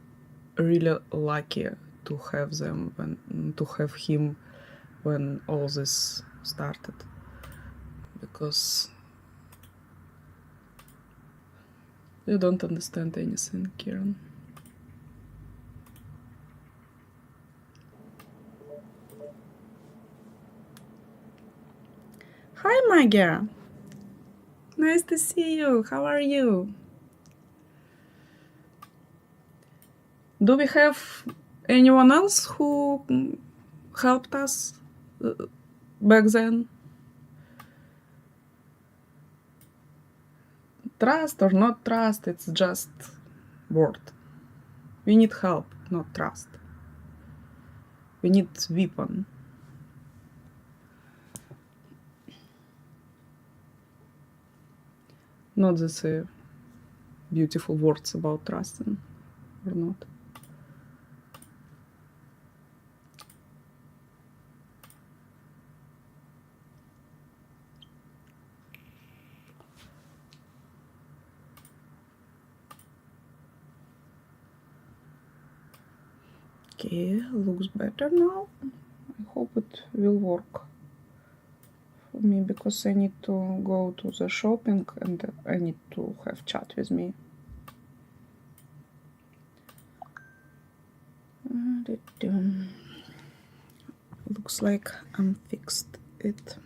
really lucky to have them to have him when all this started, because you don't understand anything, Kieran. Hi, Magia. Nice to see you. How are you? Do we have anyone else who helped us back then? Trust or not trust, it's just word. We need help, not trust. We need weapon. Not this beautiful words about trusting or not. Okay, looks better now. I hope it will work for me, because I need to go to the shopping and I need to have chat with me. Looks like I'm fixed it.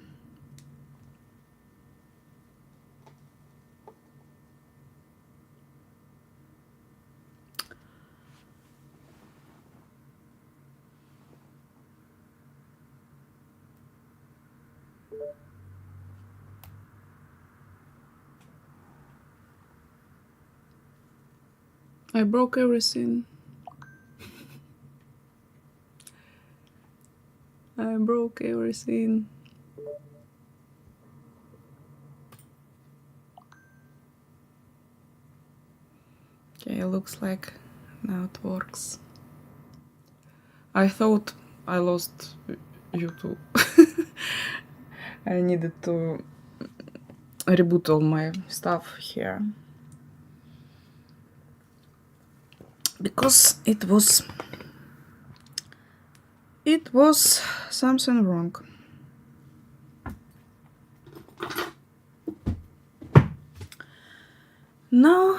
I broke everything. I broke everything. Okay, looks like now it works. I thought I lost YouTube. I needed to reboot all my stuff here. Because it was something wrong. Now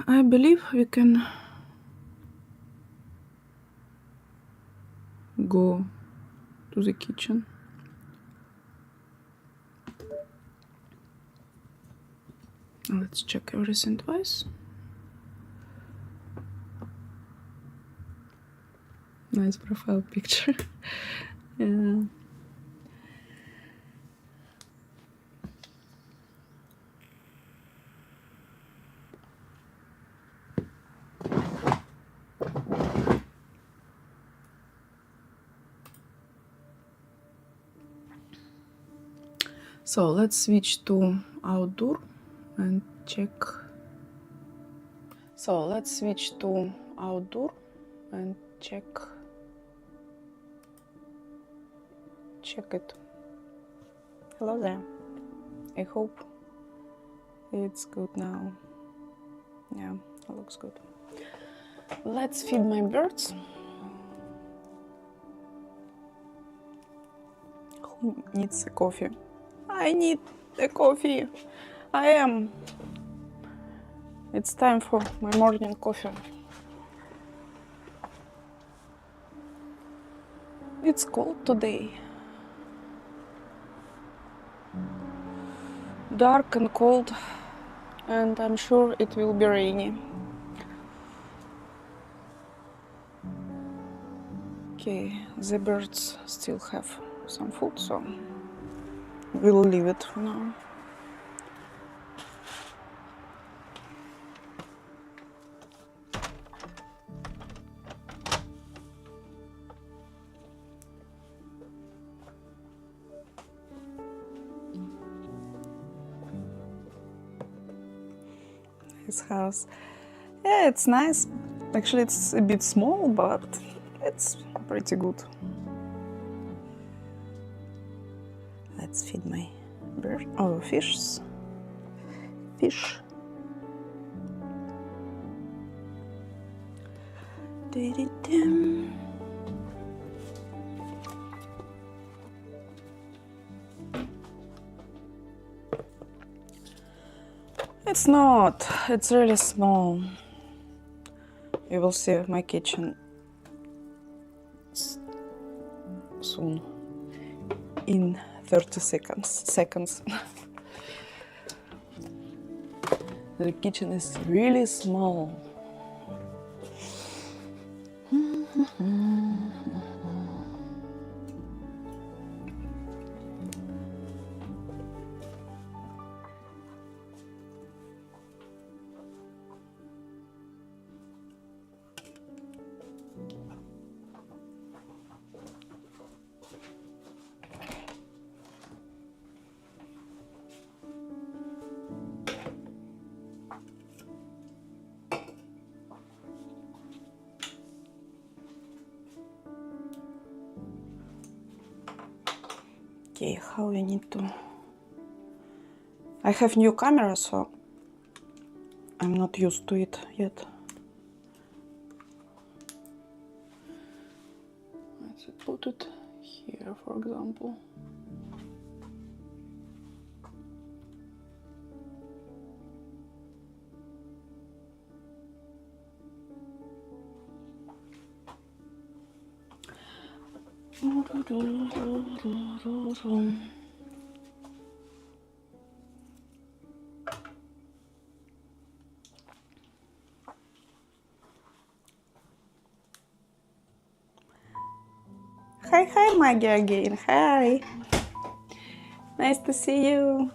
I believe we can go to the kitchen. Let's check everything twice. Nice profile picture. Yeah. So let's switch to outdoor and check. So let's switch to outdoor and check it. Hello there. I hope it's good now. Yeah, it looks good. Let's feed my birds. Who needs a coffee? I need a coffee. It's time for my morning coffee. It's cold today. Dark and cold, and I'm sure it will be rainy. Okay, the birds still have some food, so we'll leave it for now. His house. Yeah, it's nice. Actually, it's a bit small, but it's pretty good. Let's feed my bird. Oh, fish. It's not. It's really small. You will see my kitchen soon. In 30 seconds. The kitchen is really small. Okay, how we need to... I have new camera, so I'm not used to it yet. Let's put it here, for example. Hi, Maggie again. Hi. Nice to see you.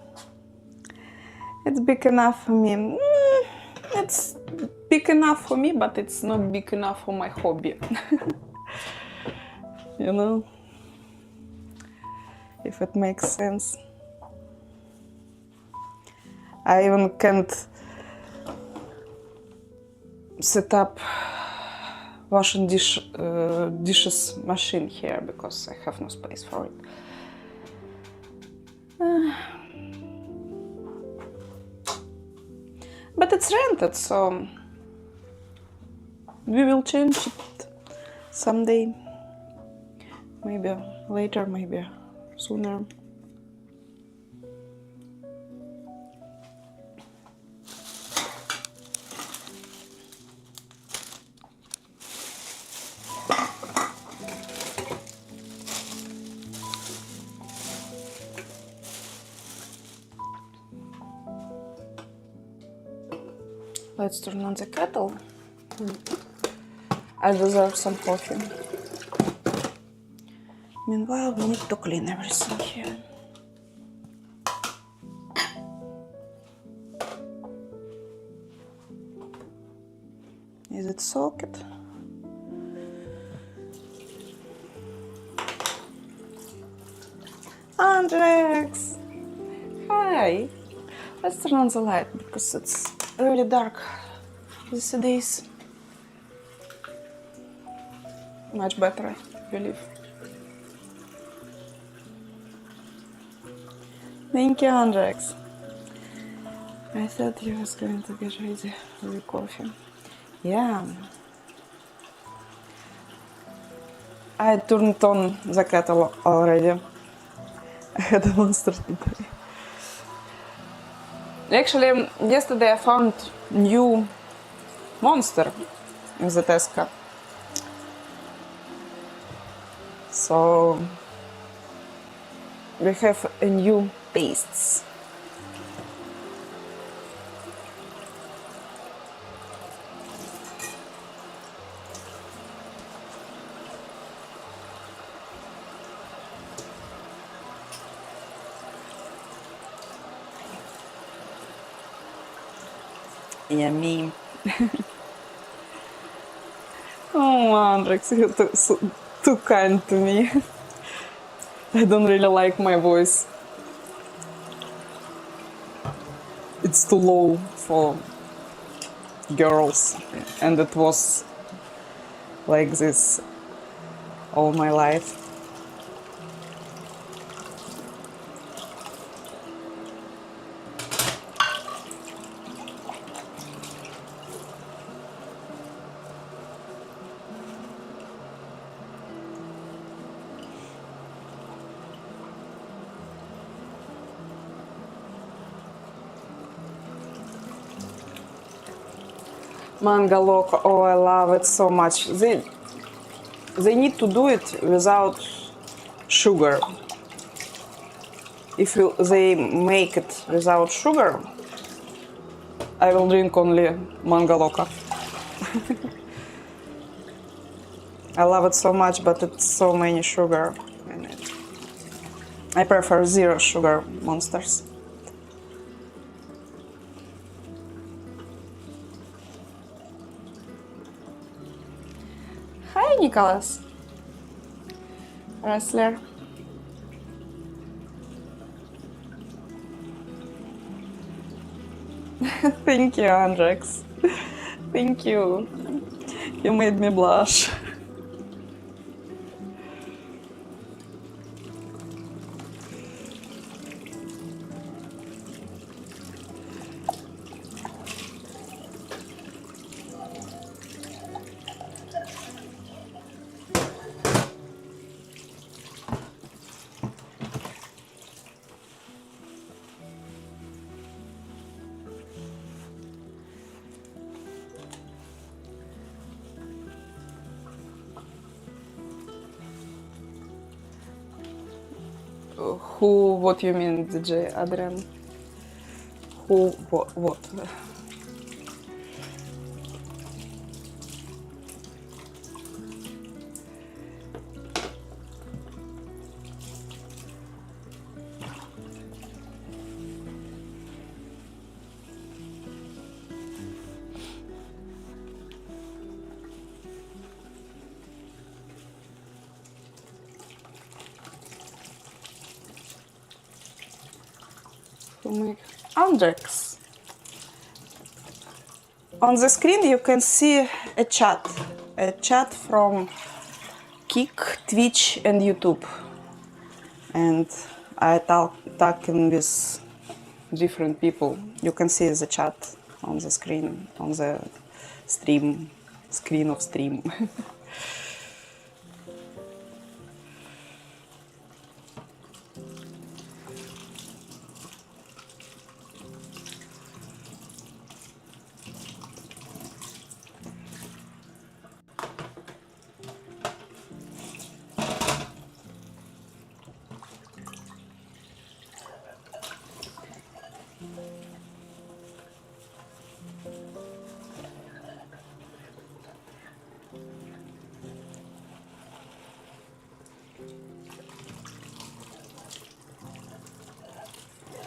It's big enough for me. It's big enough for me, but it's not big enough for my hobby. You know? If it makes sense. I even can't set up washing dishes machine here because I have no space for it. But it's rented, so we will change it someday. Maybe later, maybe sooner. Let's turn on the kettle. I deserve some coffee. Meanwhile, we need to clean everything here. Is it soaked? Andrex! Hi! Let's turn on the light because it's really dark these days. Much better, I believe. Thank you, Andrex. I thought you was going to get ready for the coffee. Yeah. I turned on the kettle already. I had a monster today. Actually, yesterday I found new monster in the Tesco. So we have a new pastes. Yummy. Oh, Andrex, you're too kind to me. I don't really like my voice. It's too low for girls, and it was like this all my life. Mango loco, oh, I love it so much. They need to do it without sugar. If they make it without sugar, I will drink only mango loco. I love it so much, but it's so many sugar in it. I prefer zero sugar monsters. Hi, Nicholas. Wrestler. Thank you, Andrex. Thank you. You made me blush. Who, what you mean, DJ Adrian? Who, what? Andrex. On the screen you can see a chat, a chat from Kick, Twitch, and YouTube, and I talking with different people. You can see the chat on the screen, on the screen of stream.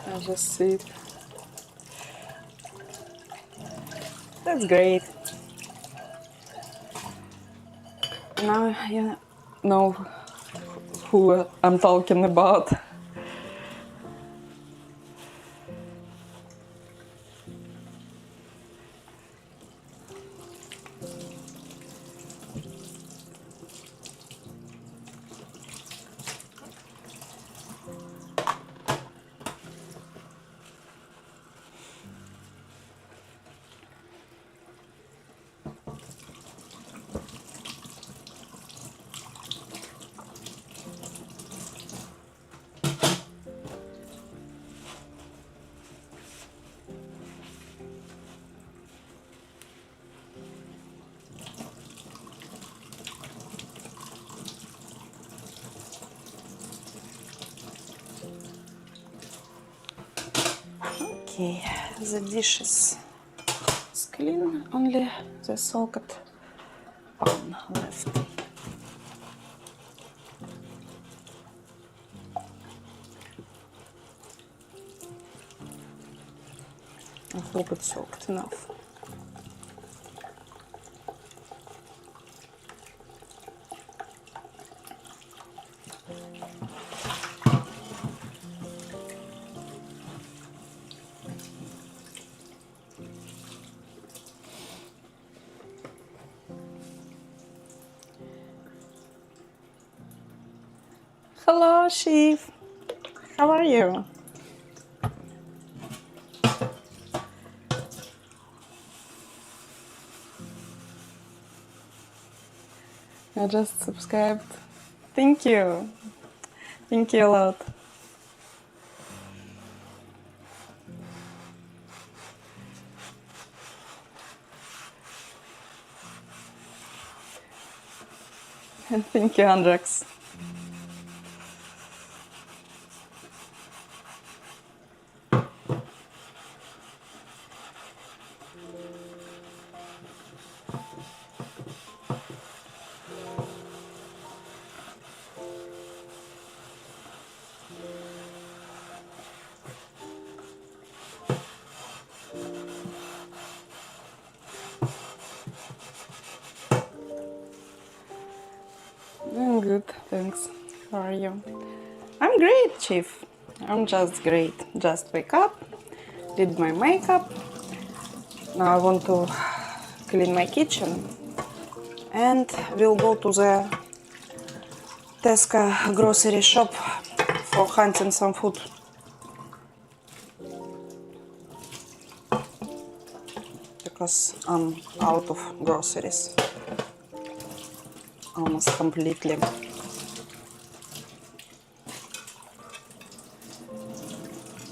I just see it. That's great. Now you know who I'm talking about. Okay, the dish is clean, only the soaked pan left. I hope it's soaked enough. Hello, Chief. How are you? I just subscribed. Thank you. Thank you a lot. And thank you, Andrex. I'm good, thanks. How are you? I'm great, Chief. I'm just great. Just wake up, did my makeup. Now I want to clean my kitchen and we'll go to the Tesco grocery shop for hunting some food. Because I'm out of groceries. Almost completely.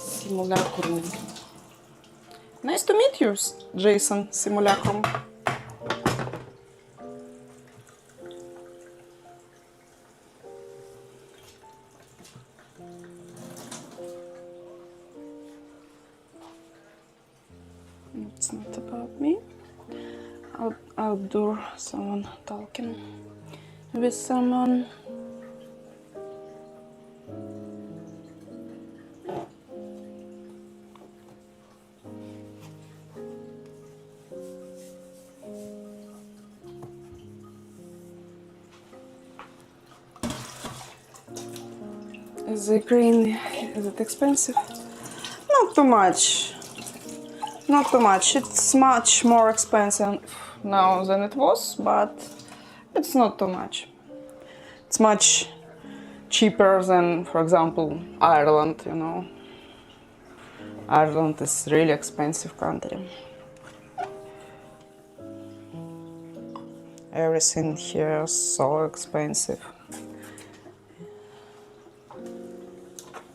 Simulacrum. Nice to meet you, Jason Simulacrum. It's not about me. Outdoor someone talking with someone. Is the grain, is it expensive? Not too much. Not too much. It's much more expensive now than it was, but It's not too much. It's much cheaper than, for example, Ireland, you know. Ireland is really expensive country. Everything here is so expensive.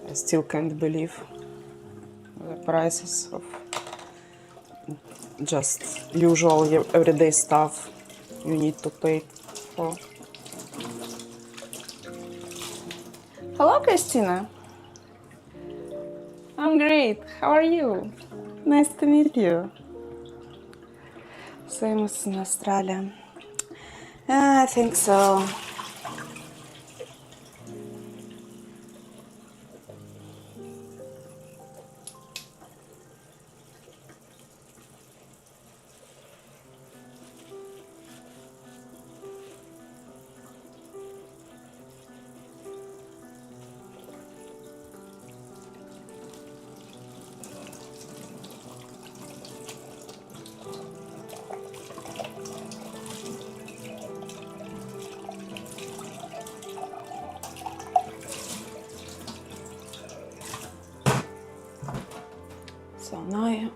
I still can't believe the prices of just usual everyday stuff you need to pay for. Hello, Christina. I'm great. How are you? Nice to meet you. Same as in Australia. I think so. So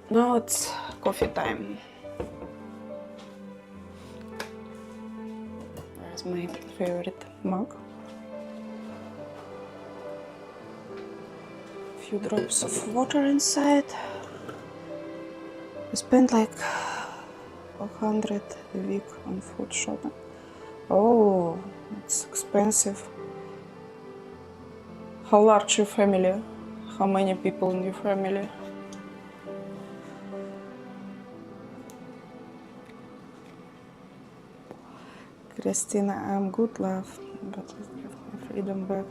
now it's coffee time. There's my favorite mug. A few drops of water inside. I spent like 400 a week on food shopping. Oh, it's expensive. How large your family? How many people in your family? Christina, I'm good, love, but I have my freedom back.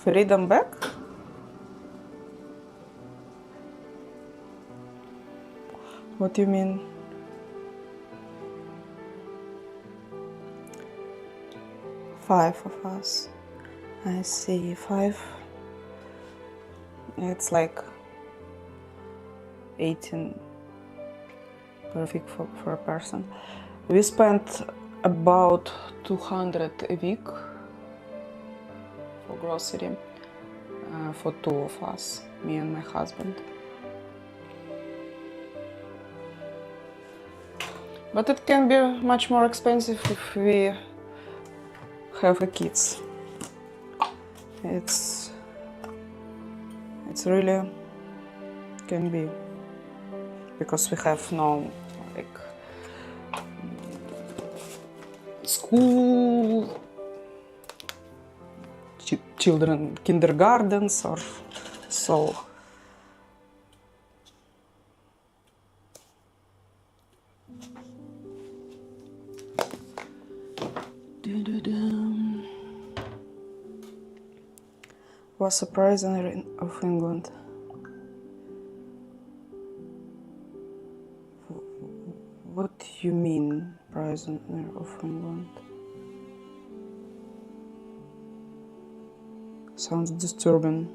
Freedom back? What do you mean? Five of us. I see, 5. It's like 18 per week for a person. We spent about 200 a week for grocery for 2 of us, me and my husband. But it can be much more expensive if we have kids. It's really can be, because we have no like school, children kindergartens or so. Was a prisoner of England. What do you mean, prisoner of England? Sounds disturbing.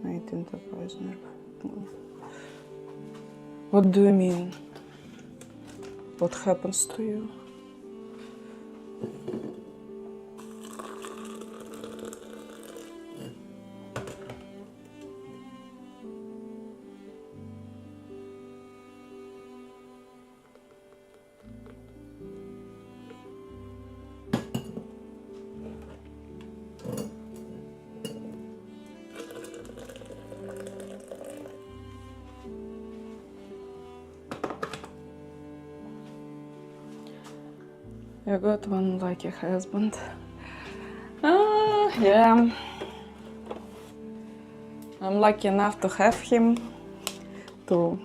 19th prisoner of England. What do you mean? What happens to you? You got one lucky husband. Yeah. I'm lucky enough to have him too.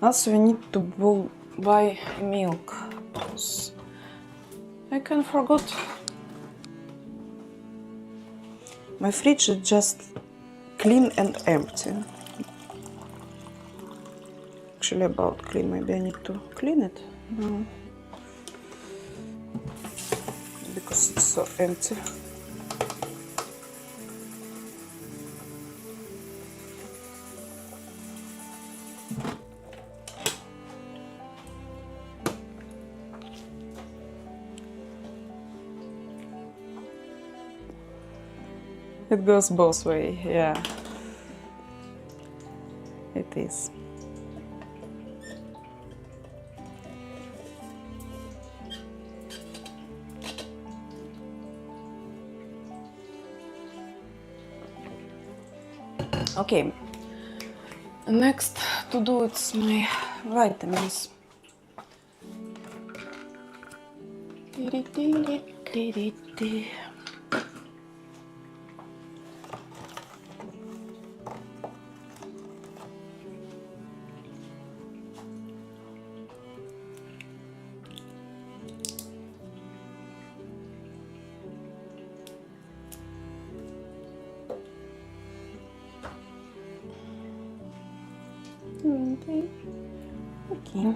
Also, we need to buy milk. I can forget. My fridge is just clean and empty. actually about clean. Maybe I need to clean it now because it's so empty. It goes both ways, yeah. It is. Okay. Next to do it's my vitamins. Okay.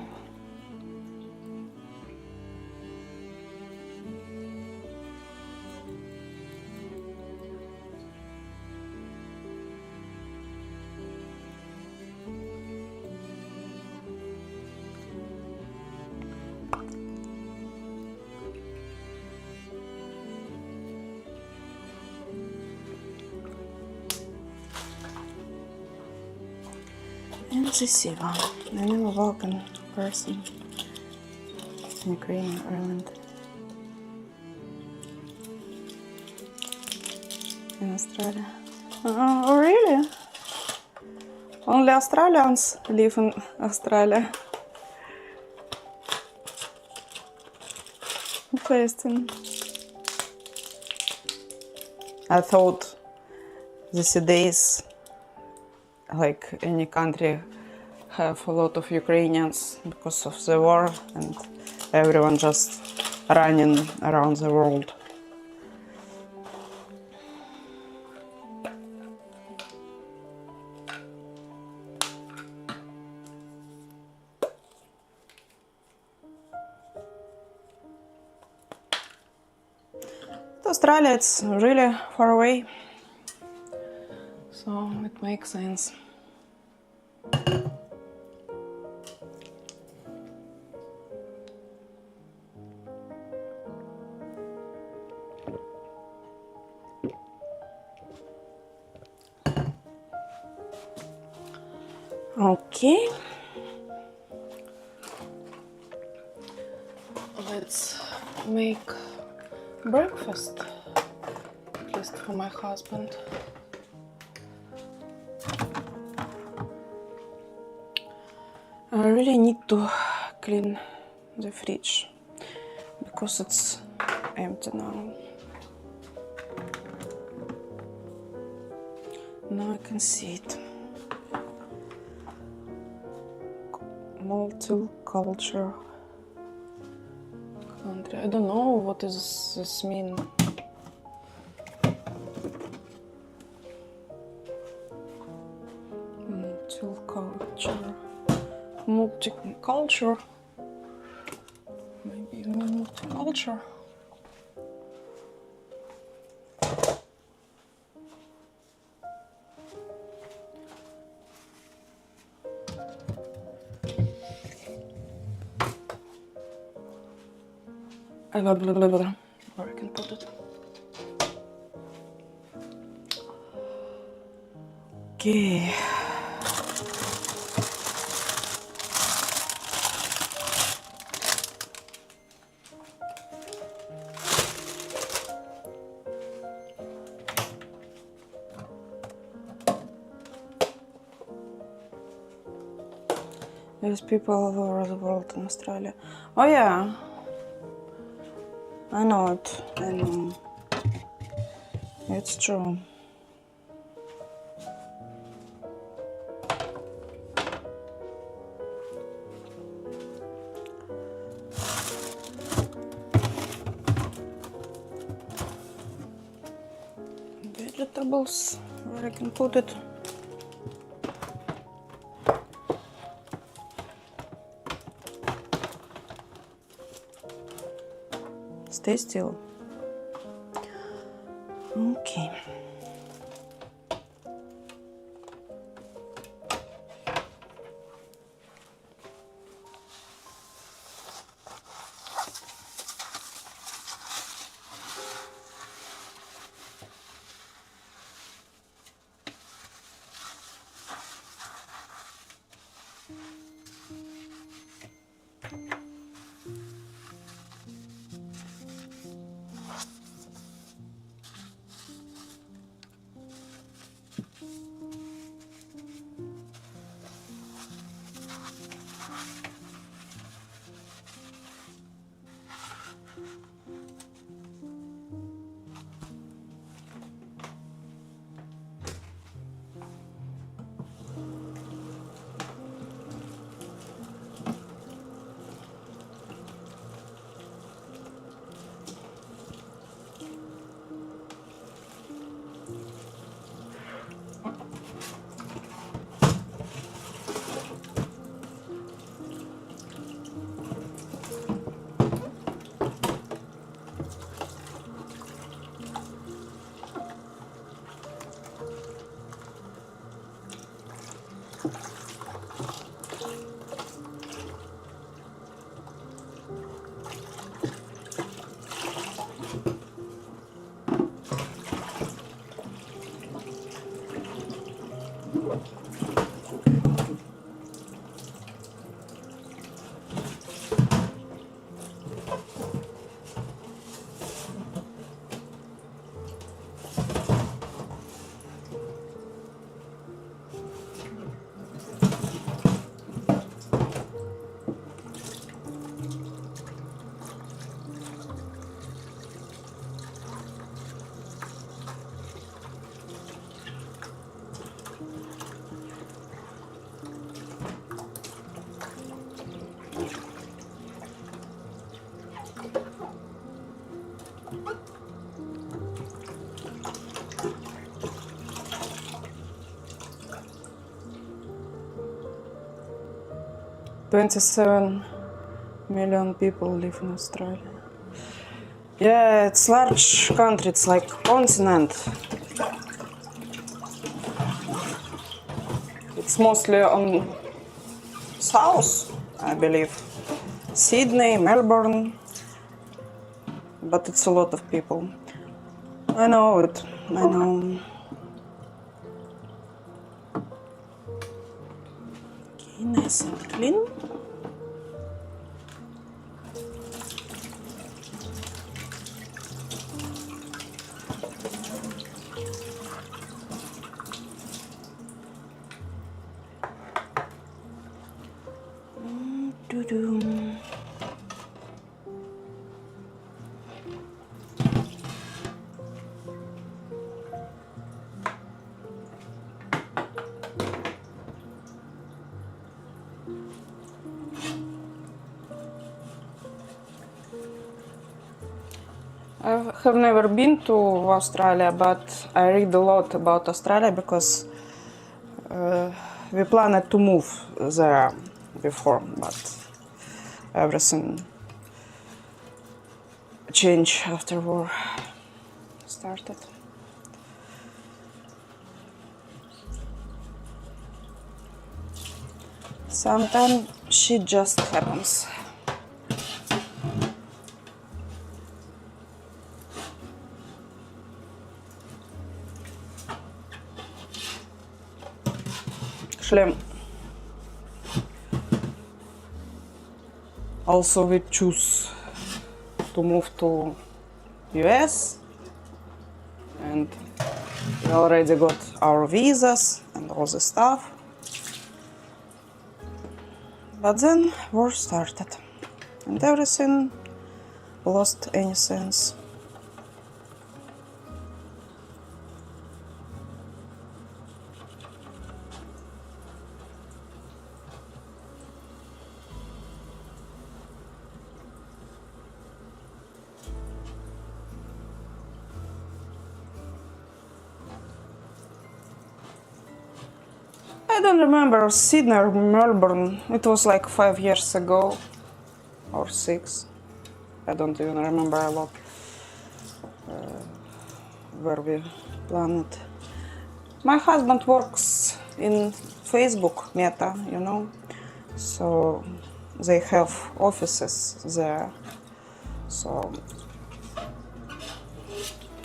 And Zisiva, the new Vulcan person in Ukrainian Ireland. In Australia. Oh, really? Only Australians live in Australia. Interesting. I thought these days, like any country, have a lot of Ukrainians because of the war and everyone just running around the world. Australia, it's really far away, so it makes sense. Okay, let's make breakfast, at least for my husband. I really need to clean the fridge because it's empty now. Now I can see it. Multicultural country. I don't know what does this mean. Multicultural. Maybe multicultural. Where I can put it. Okay. There's people all over the world in Australia. Oh yeah. I know it. I know. It's true. Vegetables, where I can put it. Stay still. Okay. $27 million people live in Australia. Yeah, it's large country, it's like continent. It's mostly on south, I believe. Sydney, Melbourne, but it's a lot of people. I know it, I know. Okay, nice and clean. Doo-doo. I have never been to Australia, but I read a lot about Australia because we planned to move there before, but everything changed after war started. Sometimes shit just happens. Шлем. Also, we choose to move to US, and we already got our visas and all the stuff. But then war started, and everything lost any sense. I don't remember Sydney or Melbourne. It was like 5 years ago or 6. I don't even remember a lot where we planned it. My husband works in Facebook Meta, you know, so they have offices there. So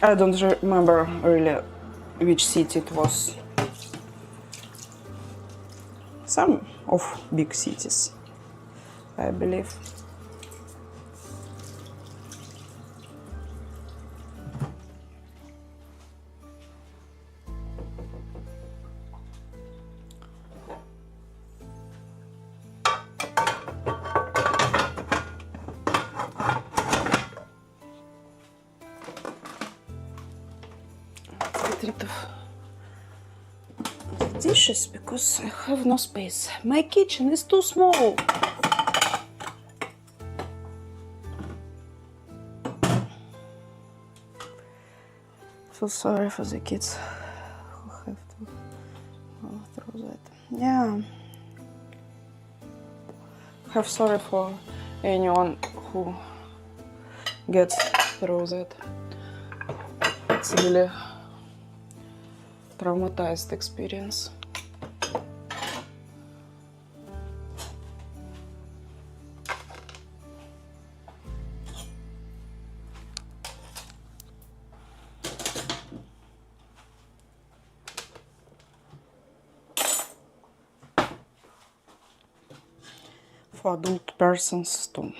I don't remember really which city it was. Some of big cities, I believe. Get rid of the dishes because I have no space. My kitchen is too small. Feel sorry for the kids who have to go through that. Yeah. Have sorry for anyone who gets through that. It's really traumatized experience. For adult persons too.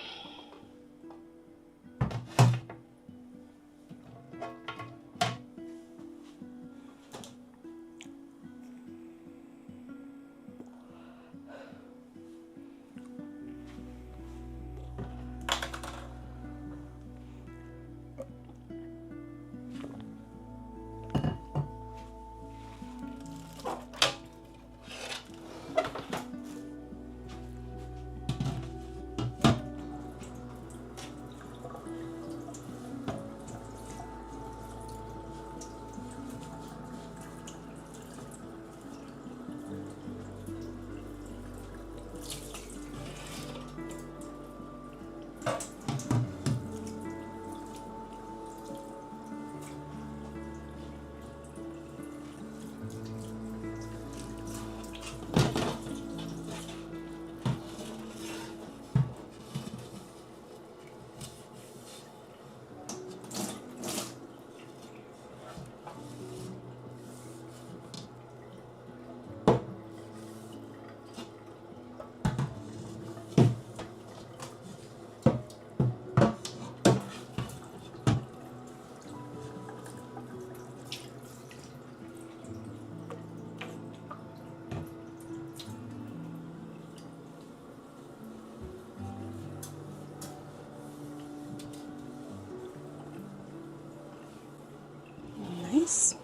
Nice.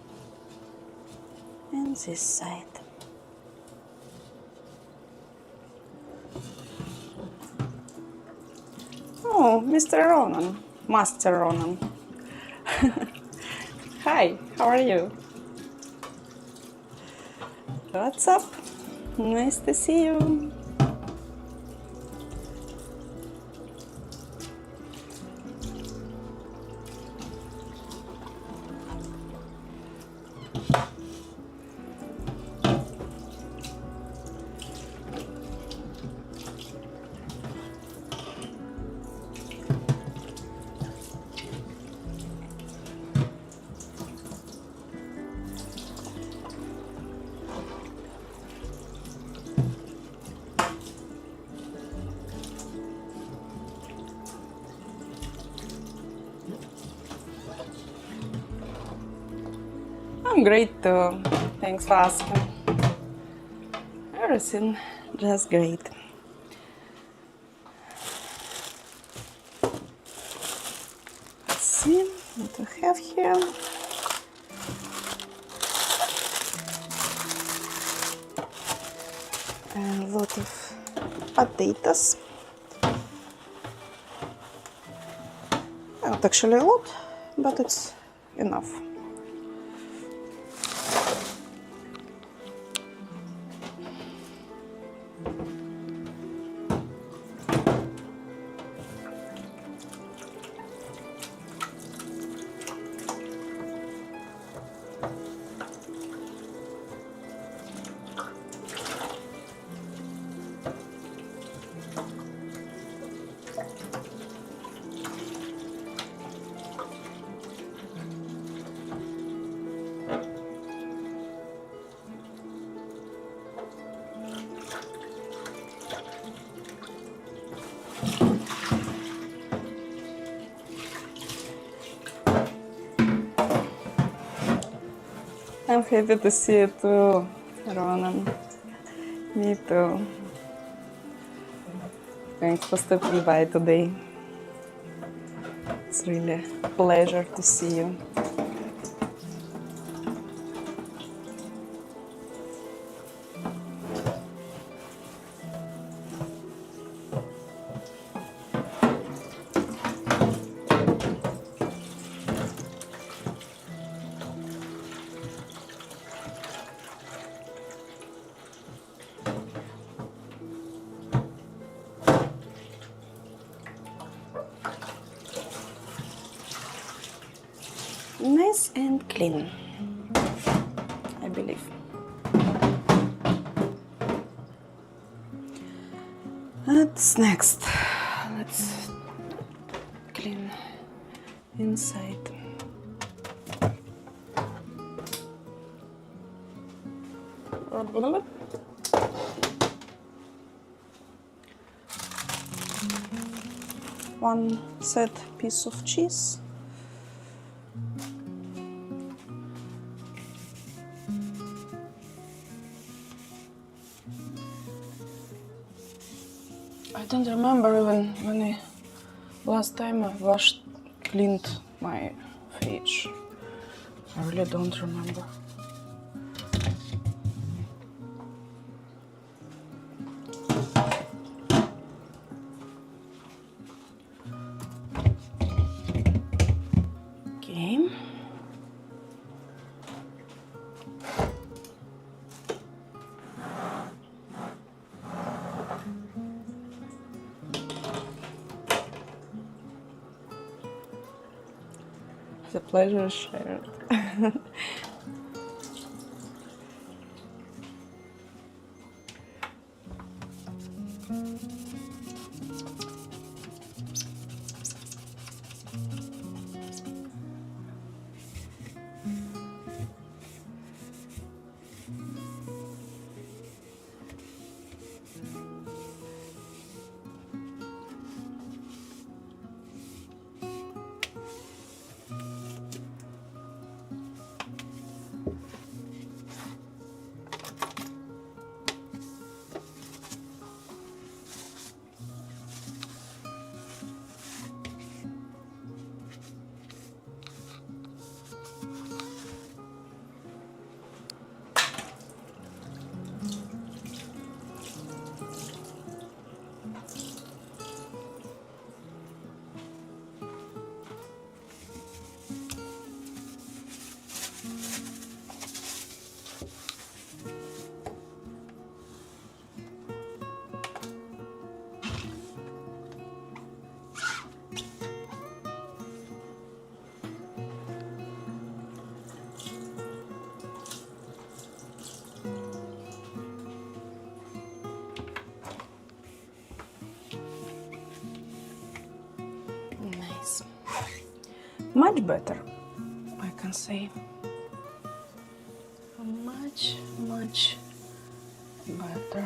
And this side. Oh, Mr. Ronan, Master Ronan. Hi, how are you? What's up? Nice to see you. I'm great too. Thanks for asking. Everything just great. Let's see what we have here. A lot of potatoes. Not actually a lot, but it's enough. I'm happy to see you too, Ronan. Me too. Thanks for stopping by today. It's really a pleasure to see you. Nice and clean, I believe. What's next? Let's clean inside. One set piece of cheese. I don't remember even when last time I cleaned my fridge. I really don't remember. Okay. The pleasure is shared. Nice. Much better, I can say. Much better.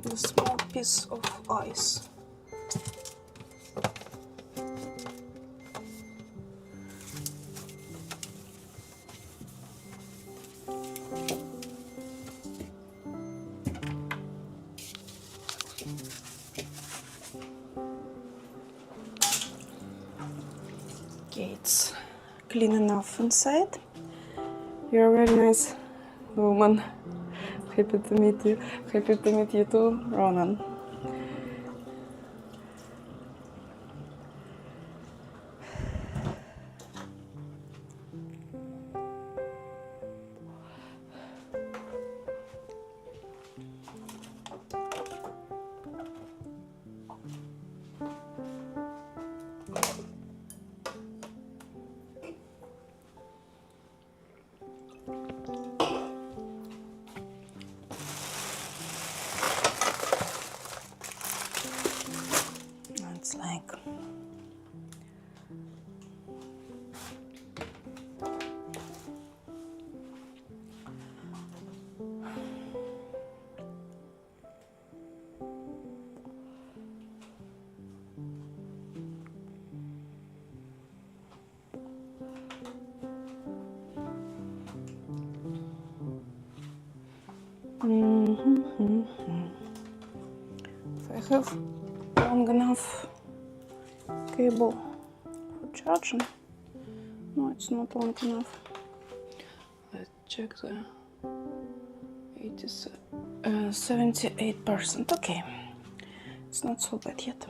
A small piece of ice. Okay, it's clean enough inside. You're a very nice woman. Happy to meet you. Happy to meet you too, Ronan. It's like if I have long enough cable for charging. No, it's not long enough. Let's check the 78%. Okay, it's not so bad yet.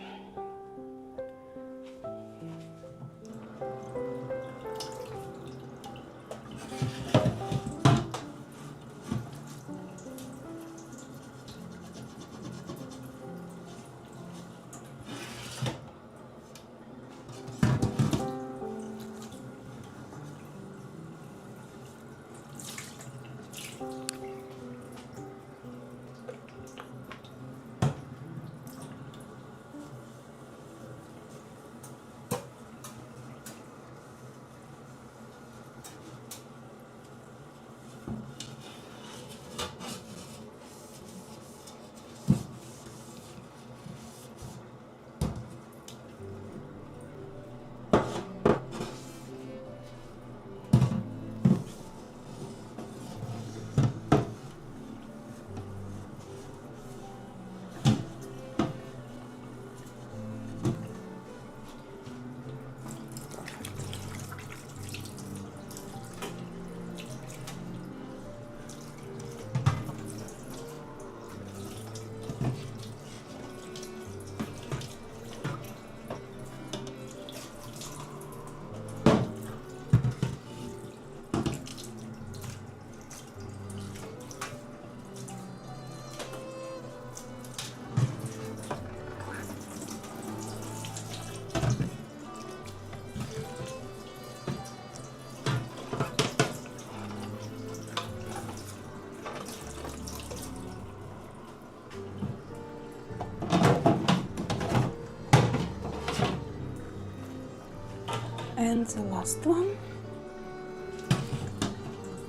And the last one,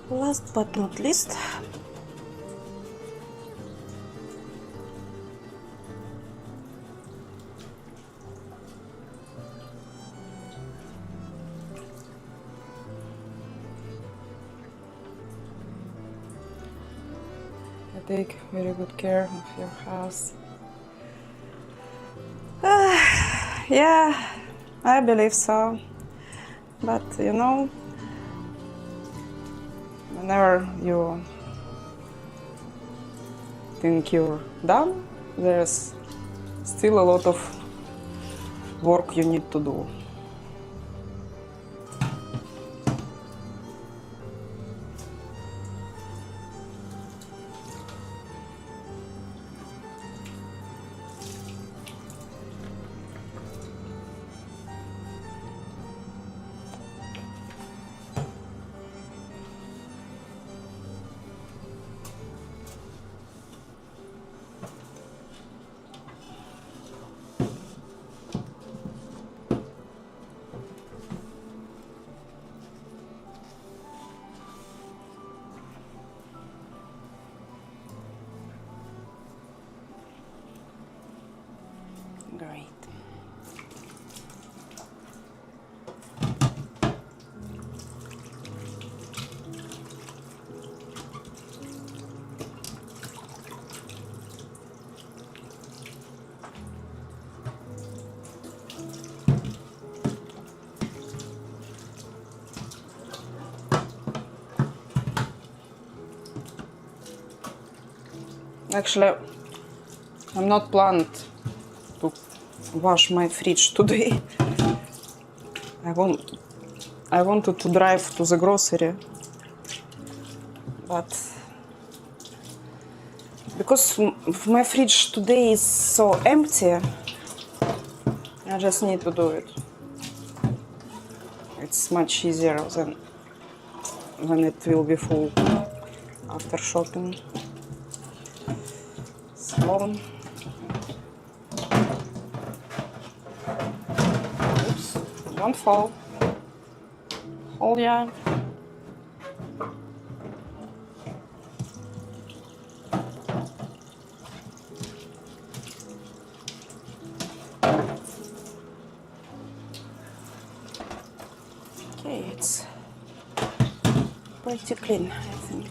last but not least, take very good care of your house. Yeah, I believe so. But you know, whenever you think you're done, there's still a lot of work you need to do. Great. Actually, I'm not planned to wash my fridge today. I wanted to drive to the grocery, but because my fridge today is so empty, I just need to do it. It's much easier than when it will be full after shopping. So, oops, don't fall. Hold ya. Okay, it's pretty clean, I think.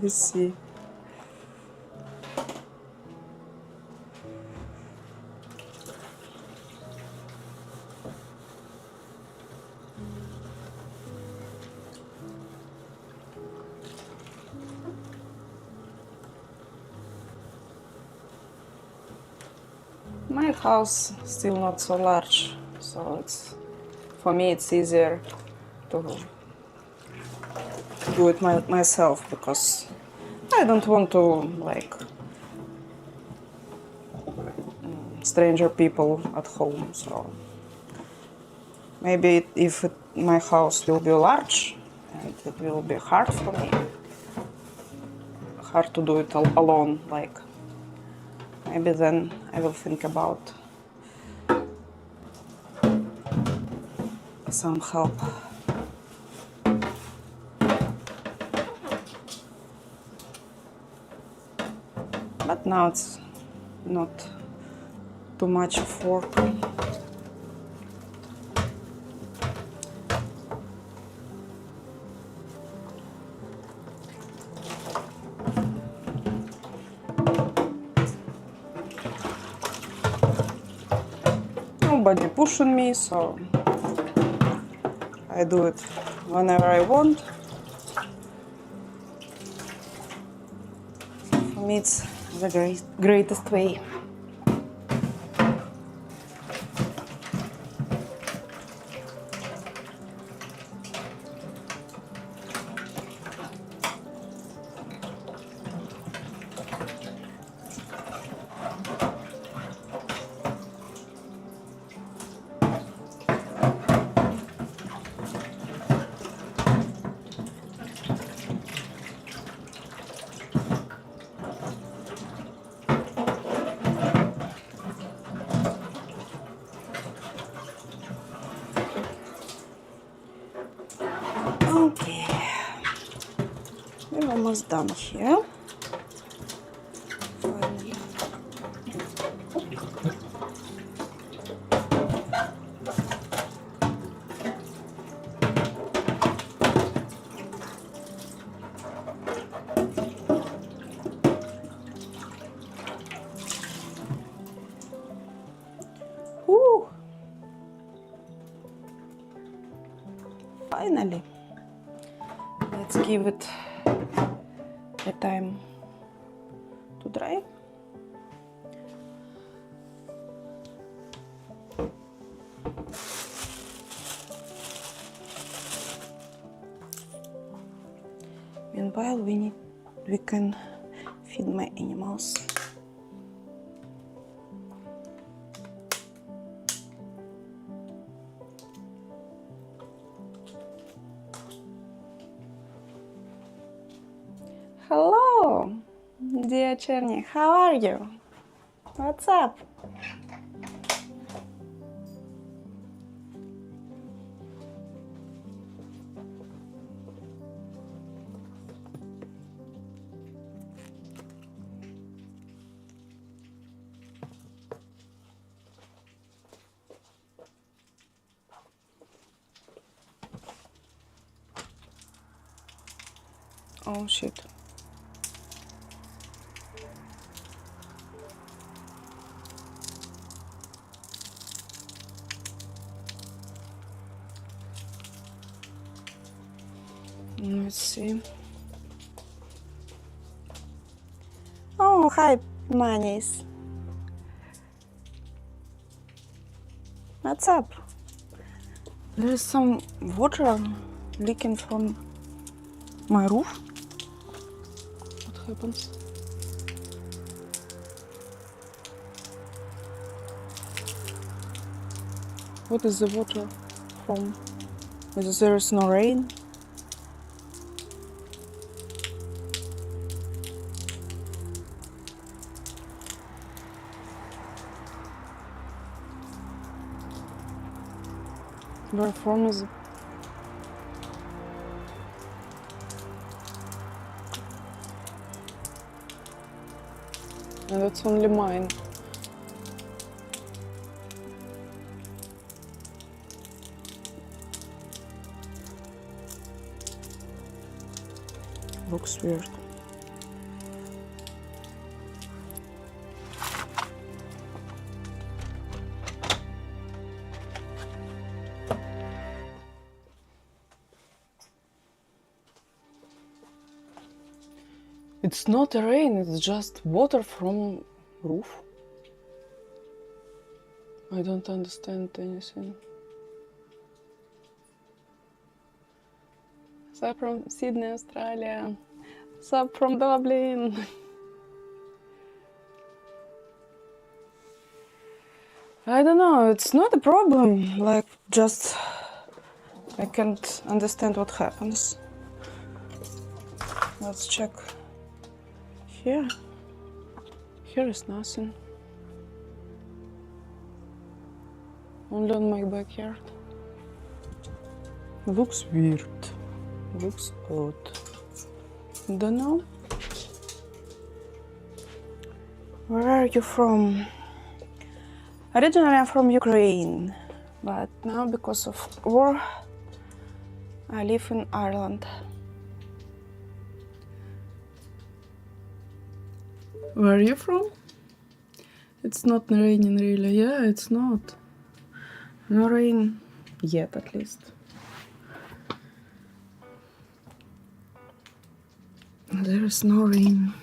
I see. My house still not so large, so it's for me it's easier to do it myself because I don't want to like stranger people at home. So maybe if my house will be large and it will be hard for me, hard to do it alone, like maybe then I will think about some help. But now it's not too much of work. Nobody pushing me, so I do it whenever I want. For me, it's the greatest way. Okay, we're almost done here. Finally. Woo! Finally. Let's give it a time to dry. Meanwhile, we can feed my animals. Hello, dear Cherny, how are you? What's up? Oh shit. Let's see. Oh, hi, Manis. What's up? There is some water leaking from my roof. What happens? What is the water from? Is there is no rain? Where from is it? And that's only mine. Looks weird. It's not rain, it's just water from roof. I don't understand anything. Sup from Sydney, Australia. Sup from Dublin. I don't know, it's not a problem. Like, just I can't understand what happens. Let's check. Here is nothing. Only on my backyard. Looks weird. Looks odd. Don't know. Where are you from? Originally I'm from Ukraine, but now because of war I live in Ireland. Where are you from? It's not raining really. Yeah, it's not. No rain yet, at least. There is no rain.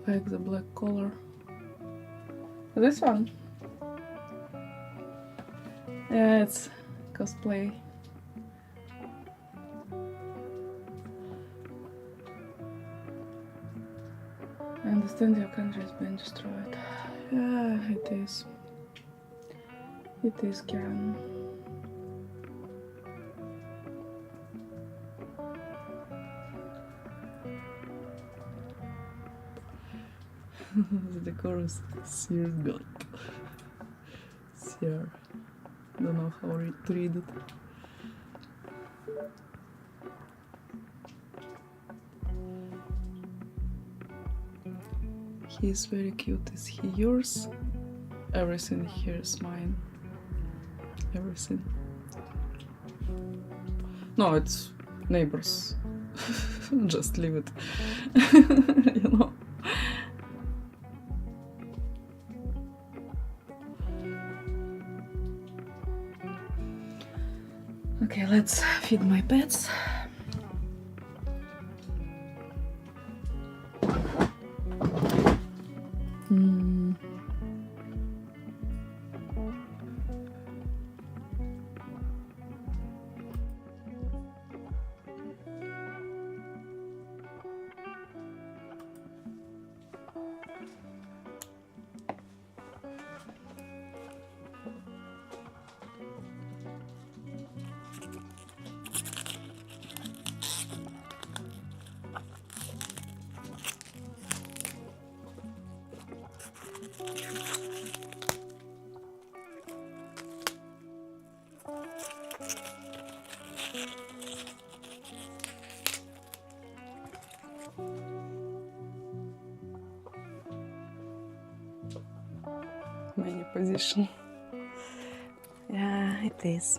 Like the black color. This one? Yeah, it's cosplay. I understand your country is being destroyed. Yeah, it is. It is, Karen. The chorus, Sir God. Sir. Don't know how to read it. He is very cute. Is he yours? Everything here is mine. Everything. No, it's neighbors. Just leave it. You know. Okay, let's feed my pets. position. Yeah, it is.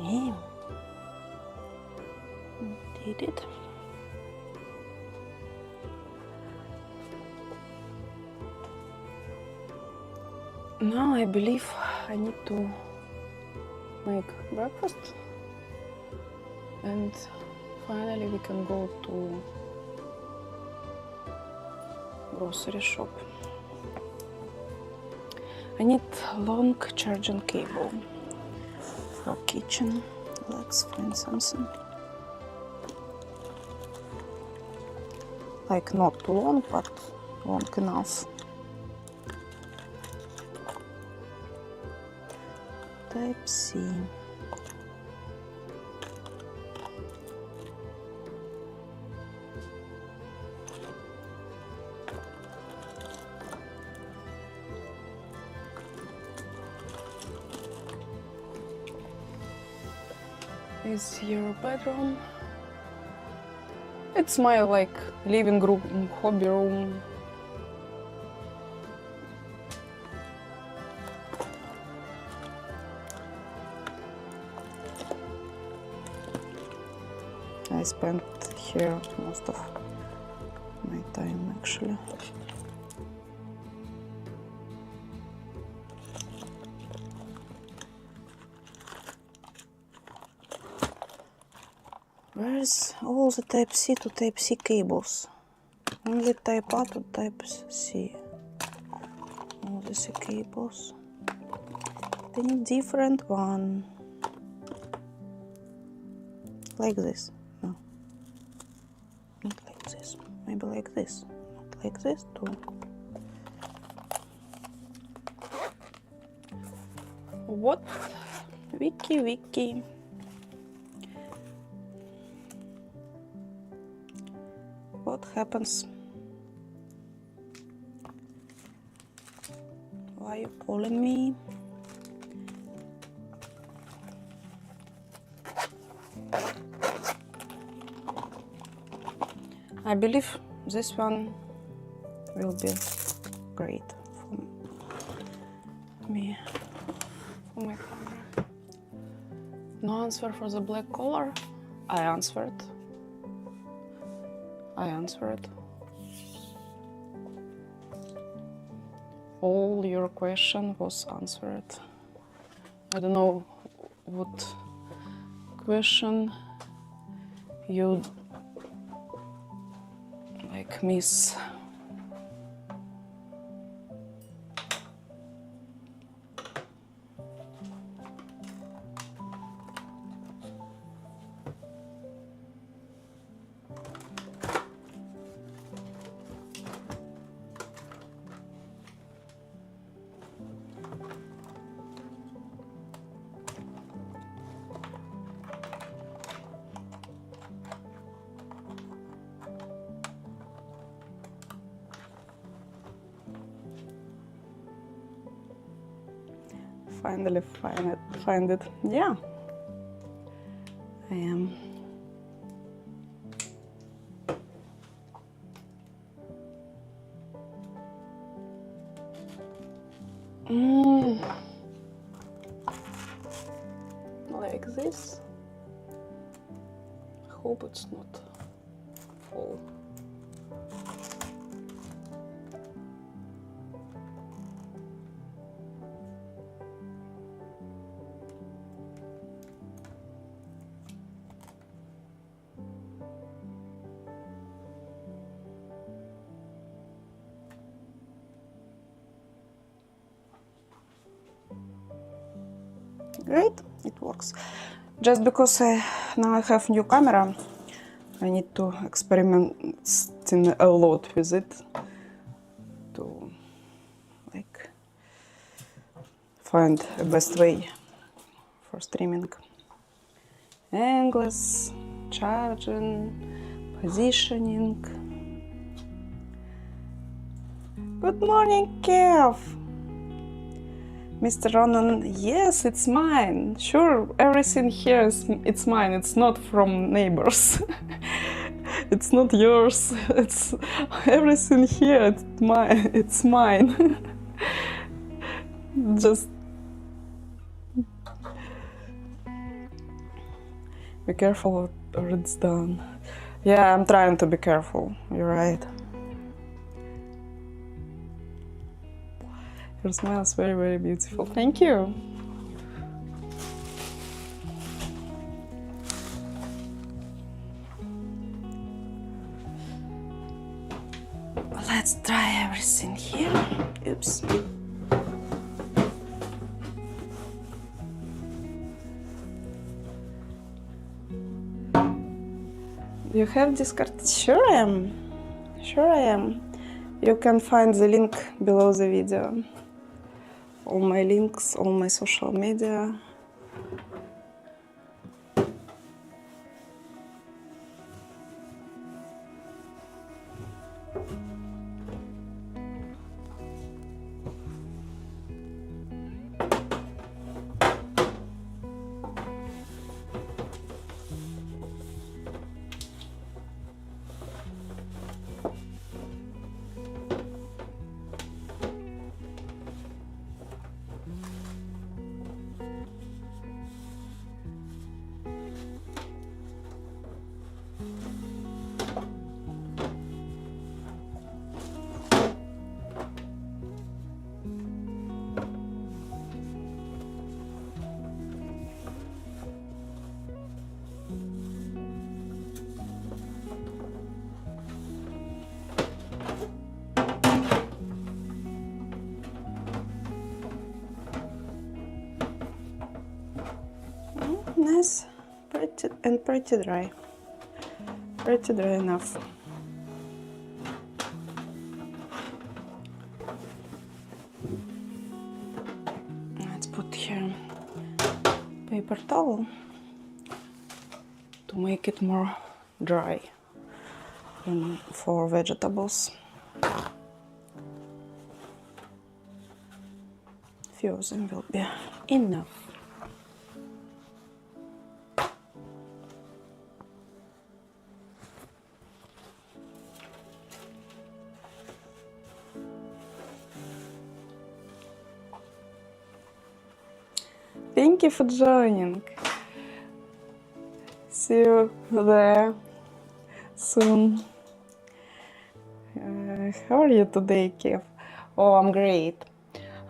Okay. Did it. Now I believe I need to make breakfast and finally we can go to grocery shop. I need long charging cable for kitchen. Let's find something. Like not too long, but long enough. Type C. Is your bedroom? It's my like living room, hobby room. I spent here most of my time actually. Where's all the type C to type C cables? Only type A to type C. All the C cables. They need different one. Like this. No. Not like this. Maybe like this. Not like this too. What? Vickey. What happens? Why are you calling me? I believe this one will be great for me, for my camera. No answer for the black color. I answered. All your question was answered. I don't know what question you like miss. Finally find it. Yeah, I am. Like this. Hope it's not full. Great, it works. Just because now I have new camera, I need to experiment a lot with it to like find the best way for streaming. Angles, charging, positioning. Good morning, Kev! Mr. Ronan, yes, it's mine. Sure, everything here it's mine. It's not from neighbors. It's not yours. It's everything here. It's mine. It's mine. Just be careful or it's done. Yeah, I'm trying to be careful. You're right. Your smile is very, very beautiful. Thank you. Let's try everything here. Oops. You have Discord? Sure I am. Sure I am. You can find the link below the video. All my links, all my social media. Nice, pretty dry. Pretty dry enough. Let's put here paper towel to make it more dry for vegetables. Few of them will be enough. Thank you for joining. See you there soon. How are you today, Kev? Oh, I'm great.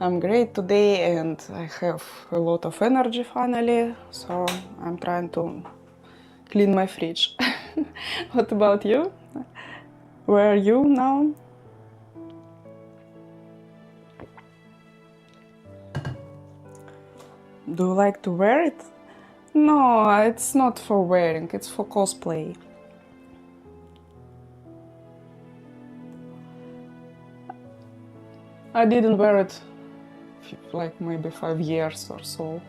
I'm great today and I have a lot of energy finally, so I'm trying to clean my fridge. What about you? Where are you now? Do you like to wear it? No, it's not for wearing, it's for cosplay. I didn't wear it like maybe 5 years or so.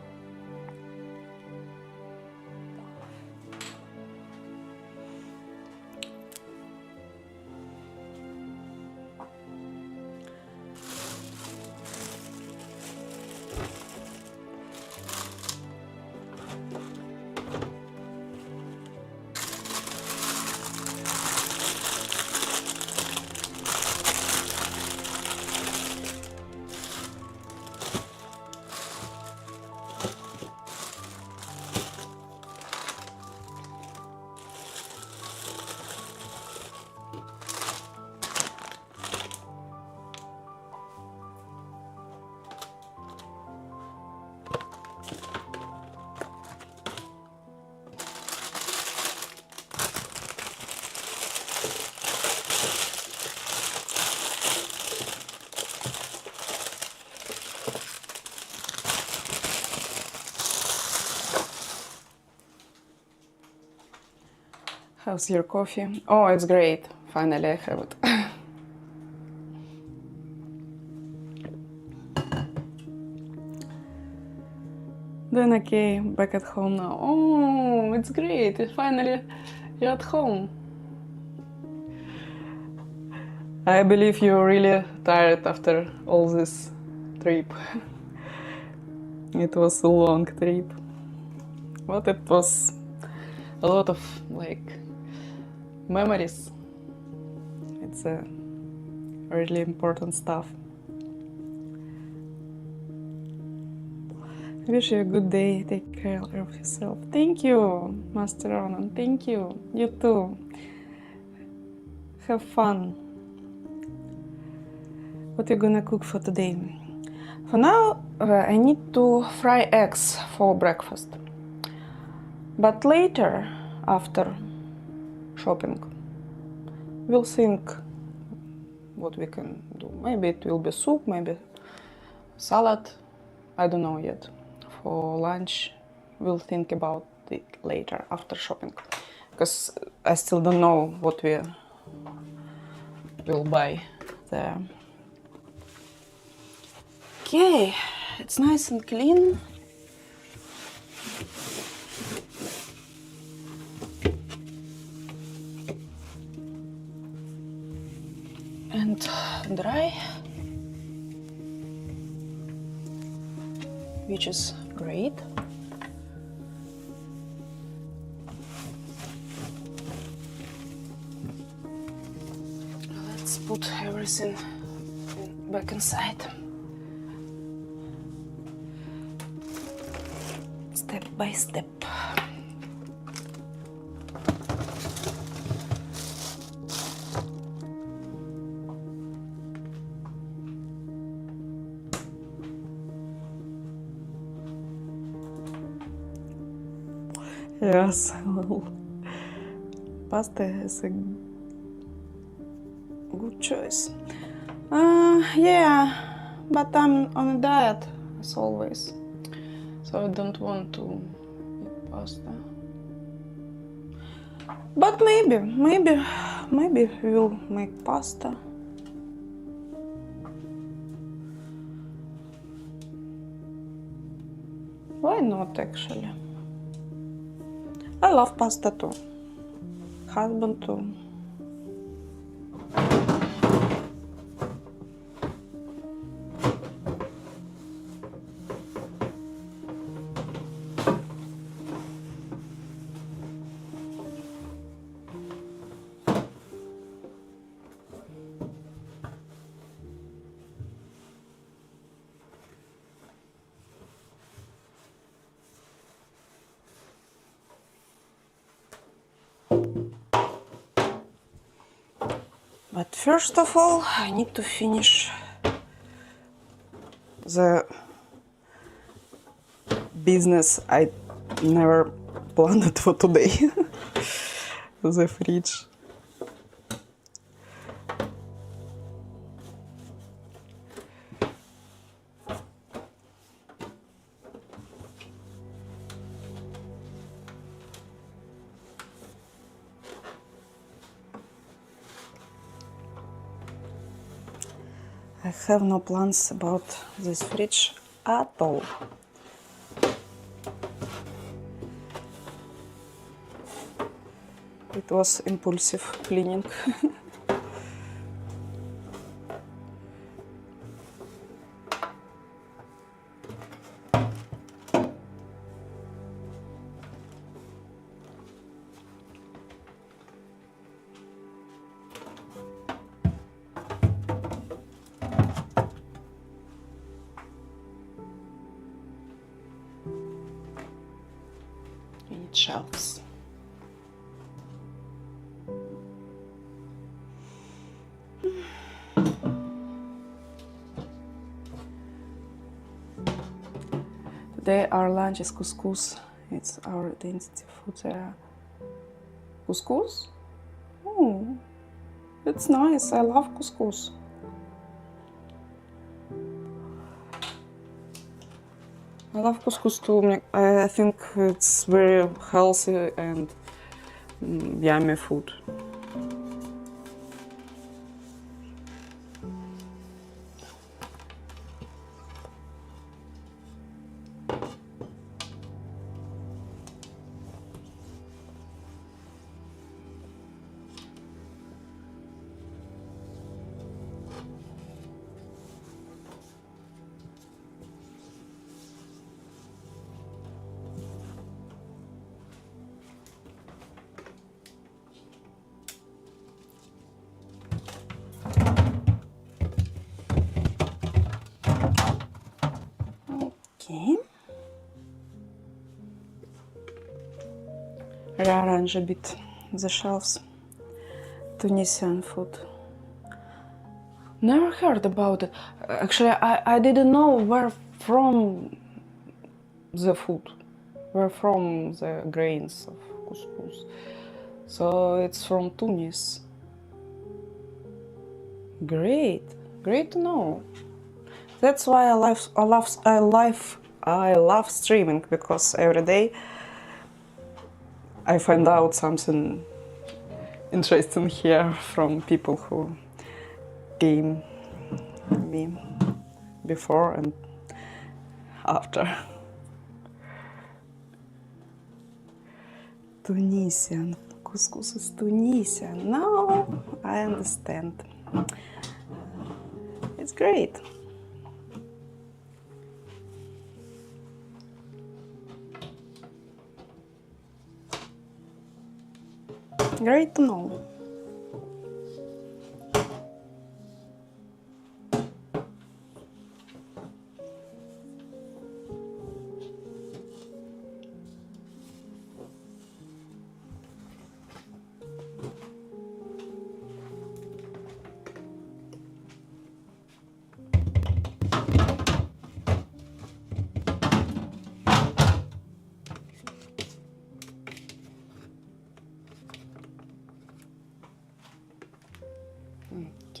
How's your coffee? Oh, it's great. Finally, I have it. doing okay. Back at home now. Oh, it's great. Finally, you're at home. I believe you're really tired after all this trip. It was a long trip. But it was a lot of like memories. It's a really important stuff. I wish you a good day. Take care of yourself. Thank you, Master Ronan. Thank you. You too. Have fun. What are you gonna cook for today? For now, I need to fry eggs for breakfast. But later, after shopping, we'll think what we can do. Maybe it will be soup, maybe salad. I don't know yet. For lunch, we'll think about it later after shopping, because I still don't know what we will buy there. Okay, it's nice and clean. And dry, which is great. Let's put everything back inside. Step by step. Yes, pasta is a good choice. Yeah, but I'm on a diet as always, so I don't want to eat pasta. But maybe we'll make pasta. Why not, actually? I love pasta too. Husband too. But first of all, I need to finish the business I never planned for today. The fridge. I have no plans about this fridge at all. It was impulsive cleaning. Shelves. Today our lunch is couscous. It's our identity food there. Couscous? Oh, it's nice. I love couscous. I love couscous too. I think it's very healthy and yummy food. rearrange a bit the shelves. Tunisian food. Never heard about it. Actually, I didn't know where from the food, where from the grains of couscous. So it's from Tunis. Great, great to know. That's why I love streaming, because every day I find out something interesting here from people who came me before and after. Tunisian. Couscous is Tunisian. Now I understand. It's great. Great to know.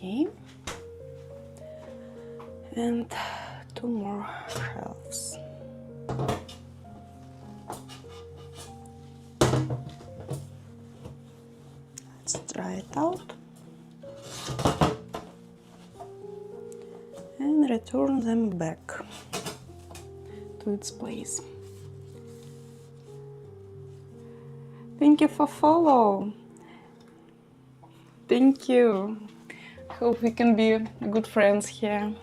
Okay, and 2 more shelves. Let's dry it out and return them back to its place. Thank you for follow. Thank you. Hope we can be good friends here.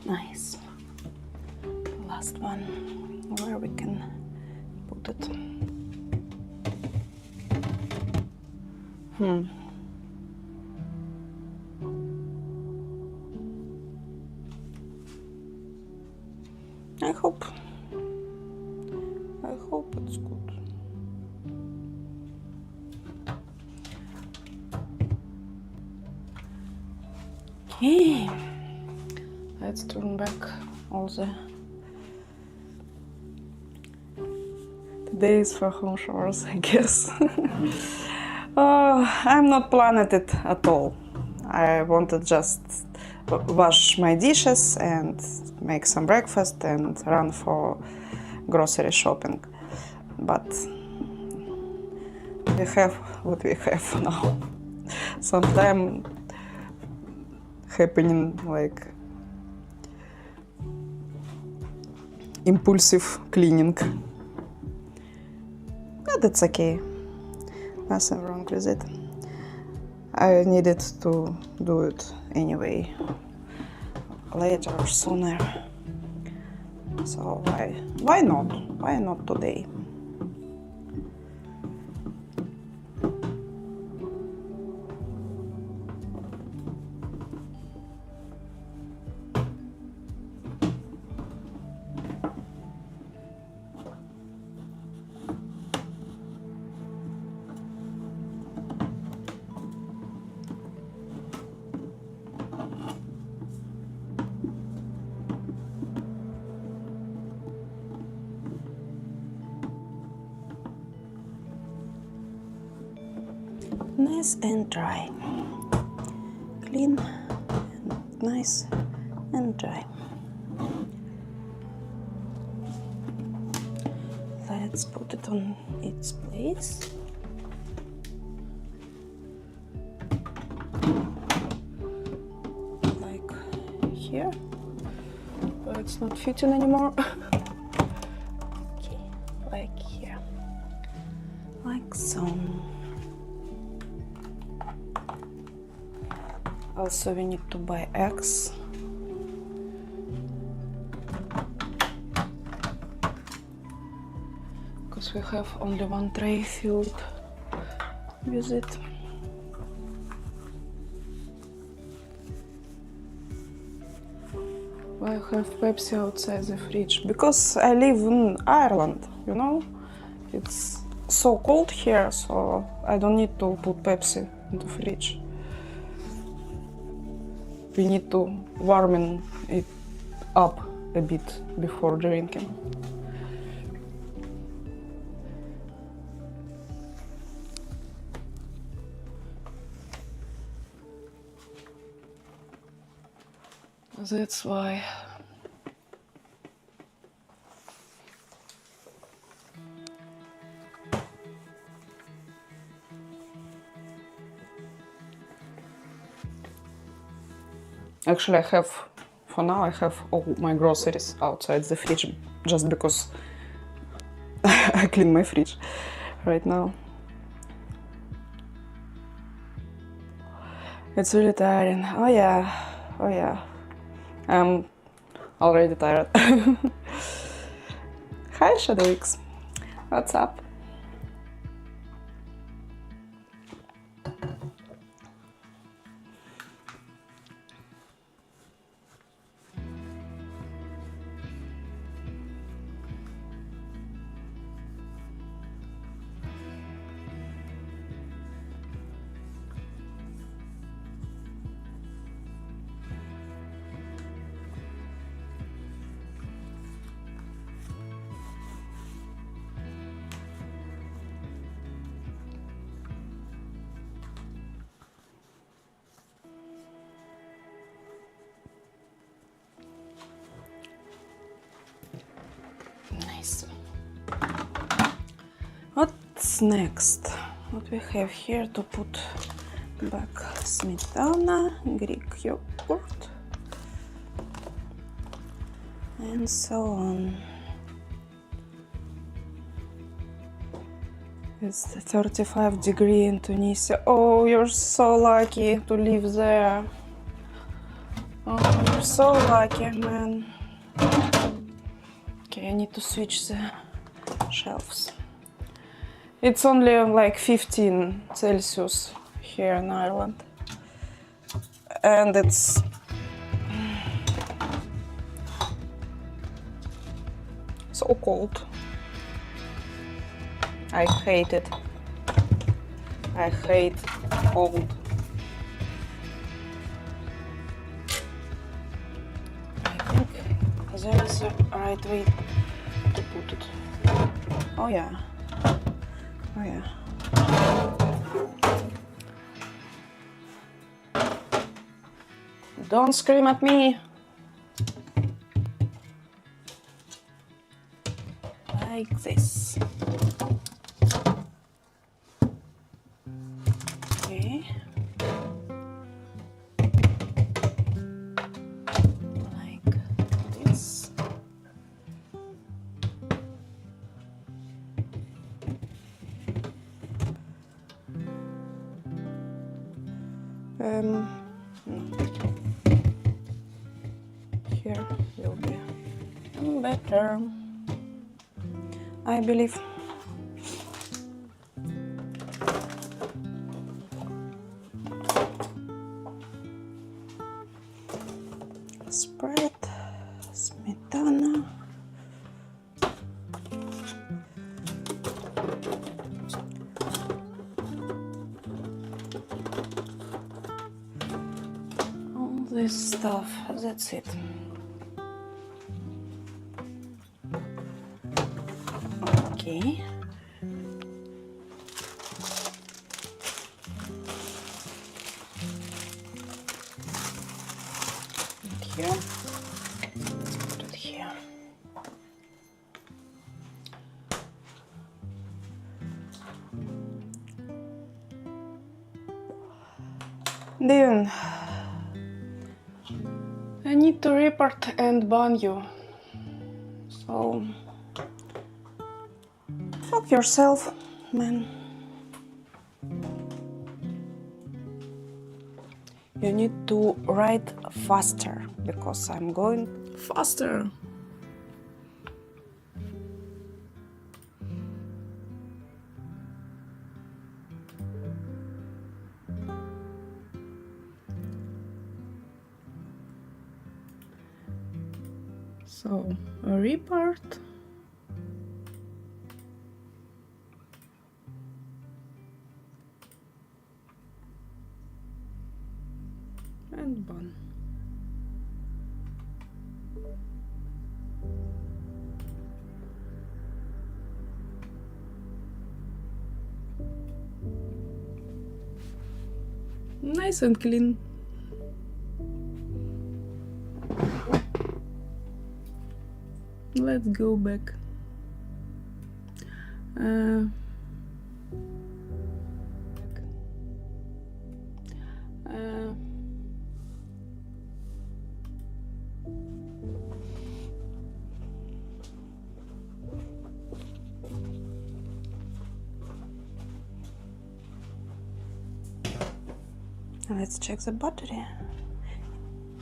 Nice. Last one, where we can put it. I hope it's good. Okay. Let's turn back all the... Today is for home chores, I guess. I'm not planning it at all. I wanted just wash my dishes and make some breakfast and run for grocery shopping. But we have what we have now. Sometimes happening like impulsive cleaning. But it's okay. Nothing wrong with it. I needed to do it anyway, later or sooner. So why not? Why not today? Nice and dry. Clean and nice and dry. Let's put it on its place. Like here. But it's not fitting anymore. Okay, like here. Like so. Also, we need to buy eggs. Because we have only one tray filled with it. I have Pepsi outside the fridge because I live in Ireland, you know? It's so cold here, so I don't need to put Pepsi in the fridge. We need to warm it up a bit before drinking. That's why. Actually, for now, I have all my groceries outside the fridge, just because I clean my fridge right now. It's really tiring. Oh yeah, oh yeah. I'm already tired. Hi, Shadow X. What's up? Nice. What's next? What we have here to put back? Smetana, Greek yogurt, and so on. It's 35 degrees in Tunisia. Oh, you're so lucky to live there. Oh, you're so lucky, man. Okay, I need to switch the shelves. It's only like 15 Celsius here in Ireland. And it's so cold. I hate it. I hate cold. I think there is a right way to put it. Oh yeah. Oh yeah. Don't scream at me. Like this. Okay. Like this. No. Here will be better, I believe. Spread smetana. All this stuff, that's it. Okay. Here. Let's put it here. Then I need to report and ban you. So fuck yourself, man. You need to write faster because I'm going faster. So, a report. And ban. Nice and clean. Let's go back. Let's check the battery.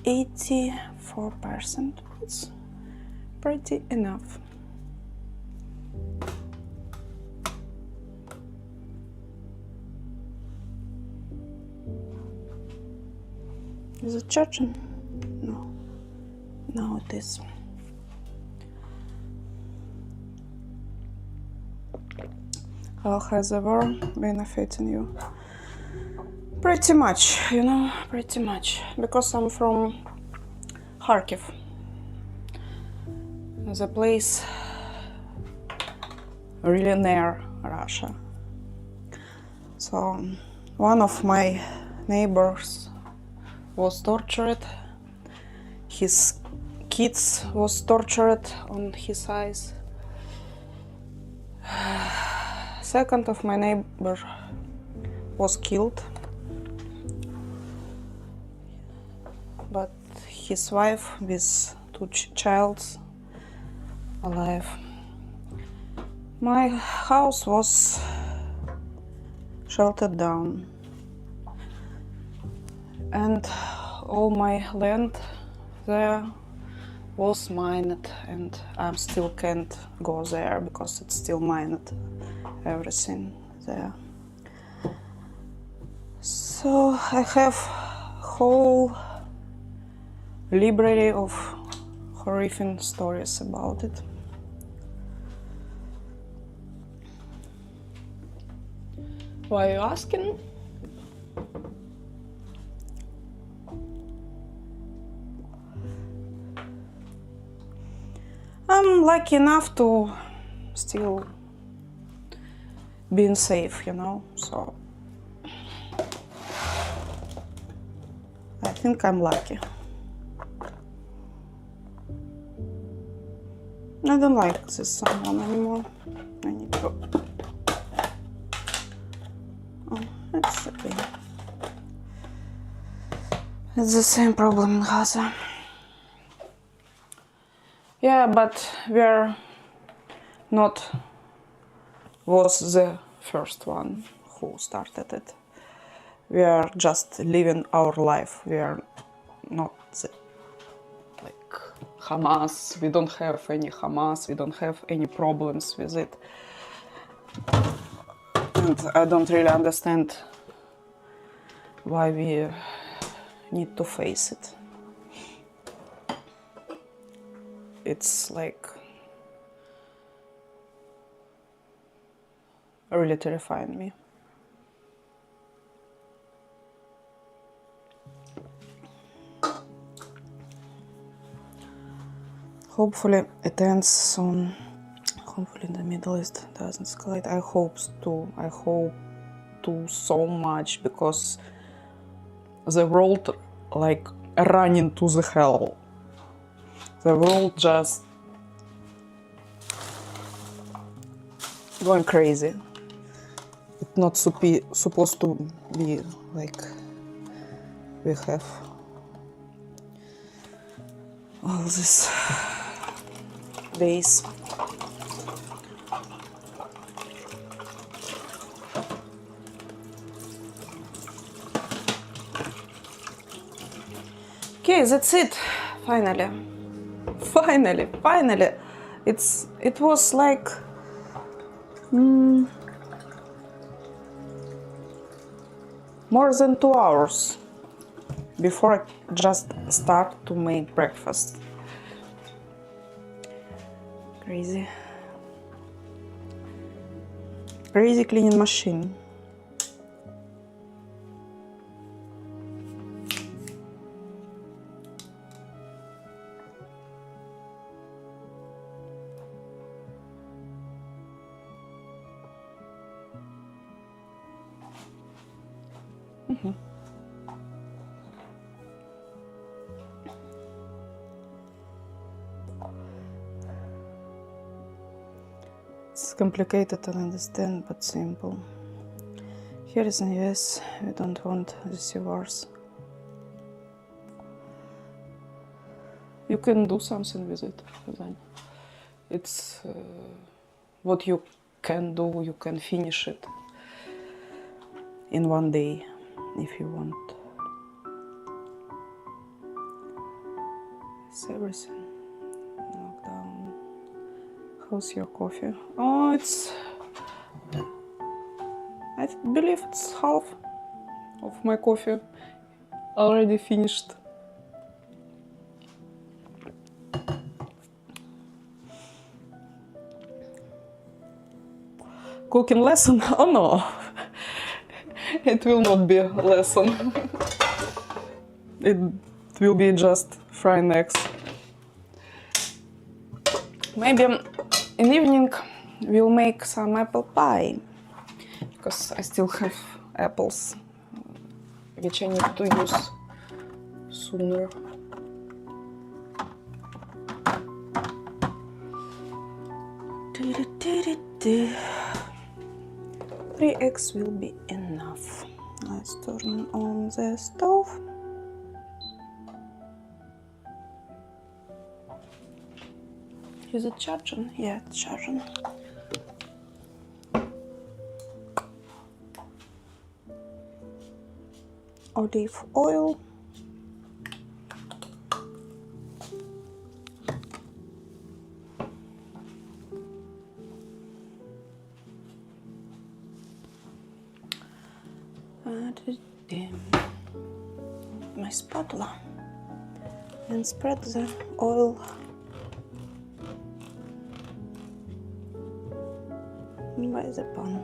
84%. It's pretty enough. Is it charging? No. Now it is. How has the war benefiting you? Pretty much, you know, pretty much. Because I'm from Kharkiv. The place really near Russia. So one of my neighbors was tortured. His kids was tortured on his eyes. Second of my neighbor was killed. But his wife with two childs alive. My house was sheltered down, and all my land there was mined, and I still can't go there because it's still mined, everything there. So I have whole library of horrific stories about it. Why are you asking? I'm lucky enough to still being safe, you know, so I think I'm lucky. I don't like this someone anymore. I need to... Oh, it's okay. It's the same problem in Gaza. Yeah, but we're not was the first one who started it. We are just living our life. We are not the, like Hamas. We don't have any Hamas. We don't have any problems with it. And I don't really understand why we need to face it. It's like really terrifying me. Hopefully it ends soon. Hopefully the Middle East doesn't escalate. I hope to so much, because the world like running to the hell. The world just going crazy. It's not supposed to be like we have all these days. Okay, that's it. Finally. It was like more than 2 hours before I just start to make breakfast. Crazy cleaning machine. It's complicated to understand, but simple. Here is in US, we don't want receivers. You can do something with it. Then it's what you can do. You can finish it in one day if you want. It's everything. Knock down. How's your coffee? Oh, I believe it's half of my coffee already finished. Cooking lesson? Oh no, it will not be a lesson. It will be just frying eggs. Maybe in evening we'll make some apple pie, because I still have apples which I need to use sooner. Three eggs will be enough. Let's turn on the stove. Is it charging? Yeah, it's charging. Olive oil. My spatula and spread the oil by the pan.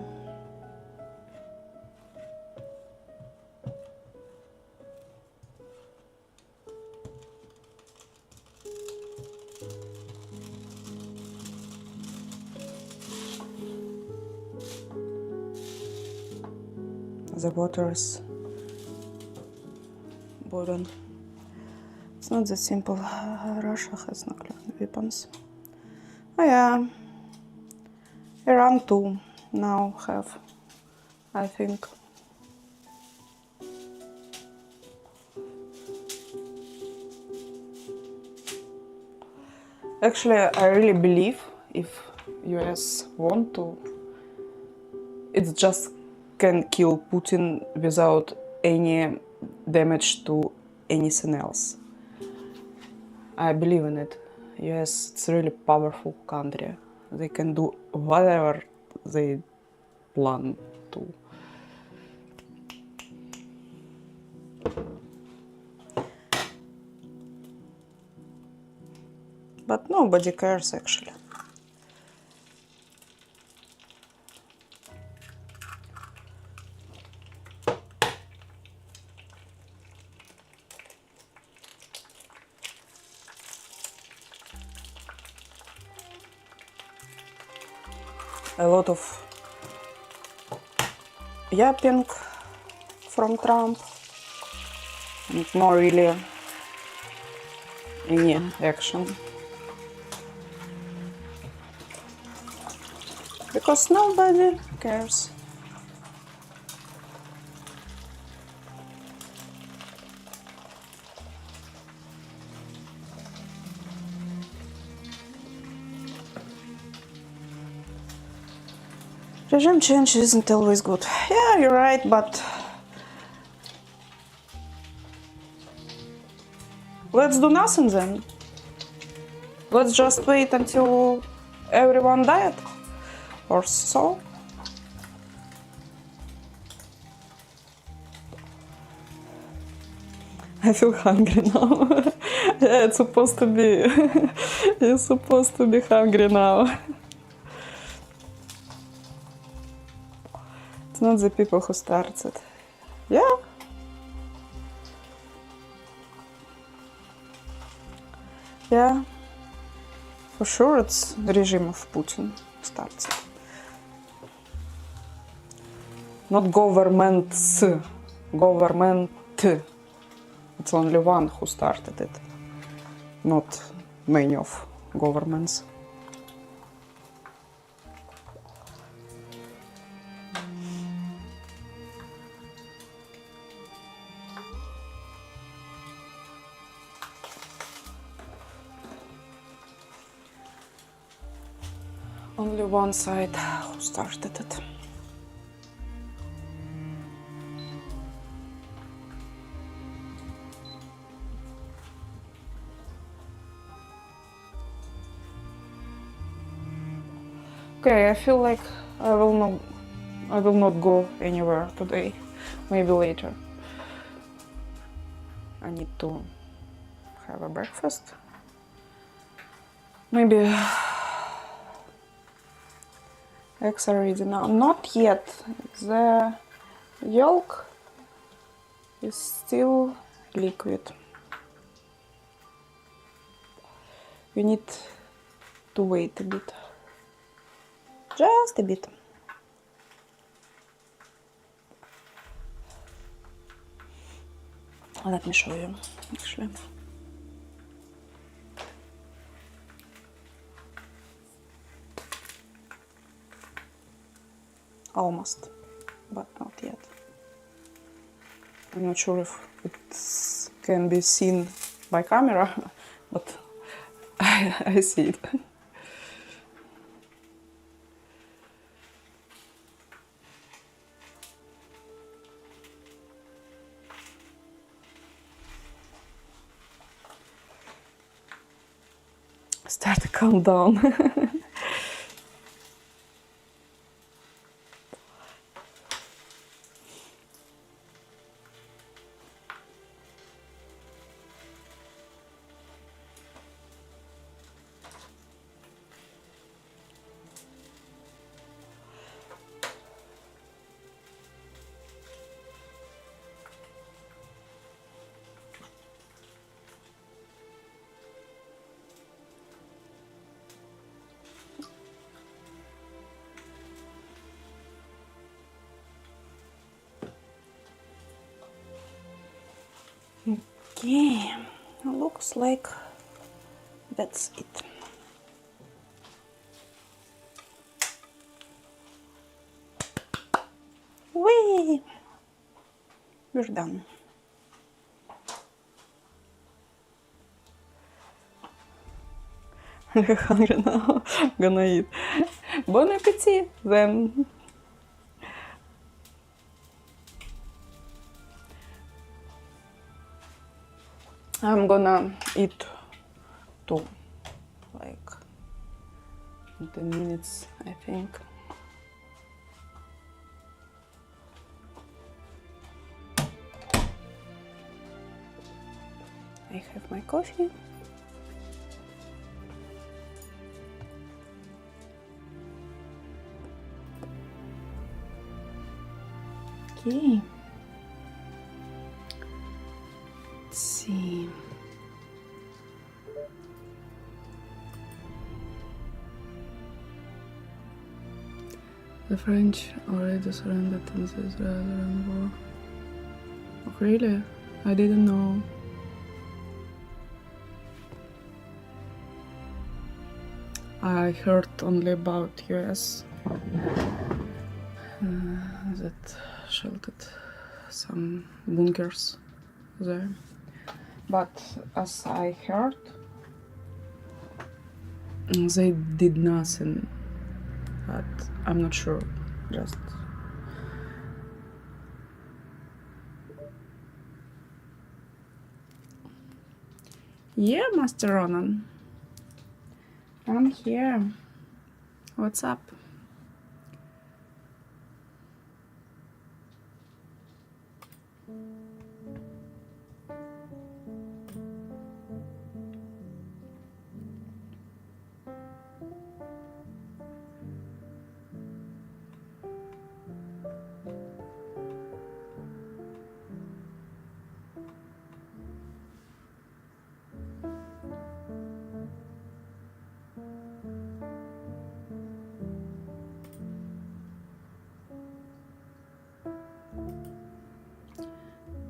The water is boiling. It's not that simple. Russia has nuclear weapons. Oh yeah, Iran too now have, I think. Actually, I really believe if US want to, it's just can kill Putin without any damage to anything else. I believe in it. US, it's a really powerful country. They can do whatever they plan to. But nobody cares actually. A lot of yapping from Trump and not really any action. Because nobody cares. Regime change isn't always good. Yeah, you're right, but let's do nothing then. Let's just wait until everyone died or so. I feel hungry now. Yeah, it's supposed to be. You're supposed to be hungry now. It's not the people who starts it. Yeah. Yeah. For sure it's the regime of Putin starts it. Not governments. Government. It's only one who started it. Not many of governments. Only one side who started it. Okay, I feel like I will not go anywhere today. Maybe later. I need to have a breakfast. Maybe eggs are ready now. Not yet. The yolk is still liquid. You need to wait a bit. Just a bit. Let me show you, actually. Almost, but not yet. I'm not sure if it can be seen by camera, but I see it. Start to calm down. Okay, looks like that's it. Whee! We're done. I'm hungry now. I'm gonna eat. Bon appetit then. I'm gonna eat too, like in 10 minutes, I think. I have my coffee. Okay. Let's see. The French already surrendered in the Israeli war. Oh, really? I didn't know. I heard only about US that sheltered some bunkers there. But as I heard, they did nothing. But I'm not sure just yeah, Master Ronan, I'm here. What's up?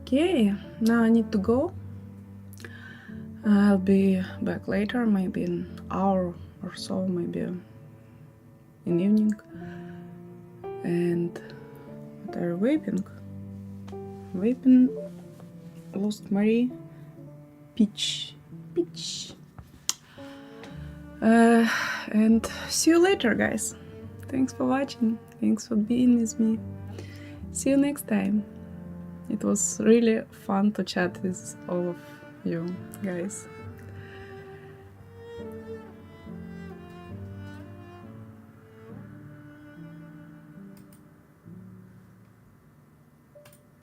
Okay, now I need to go. I'll be back later, maybe an hour or so, maybe in evening. And what are you vaping? Vaping Lost Marie Peach. And see you later, guys. Thanks for watching. Thanks for being with me. See you next time. It was really fun to chat with all of you guys.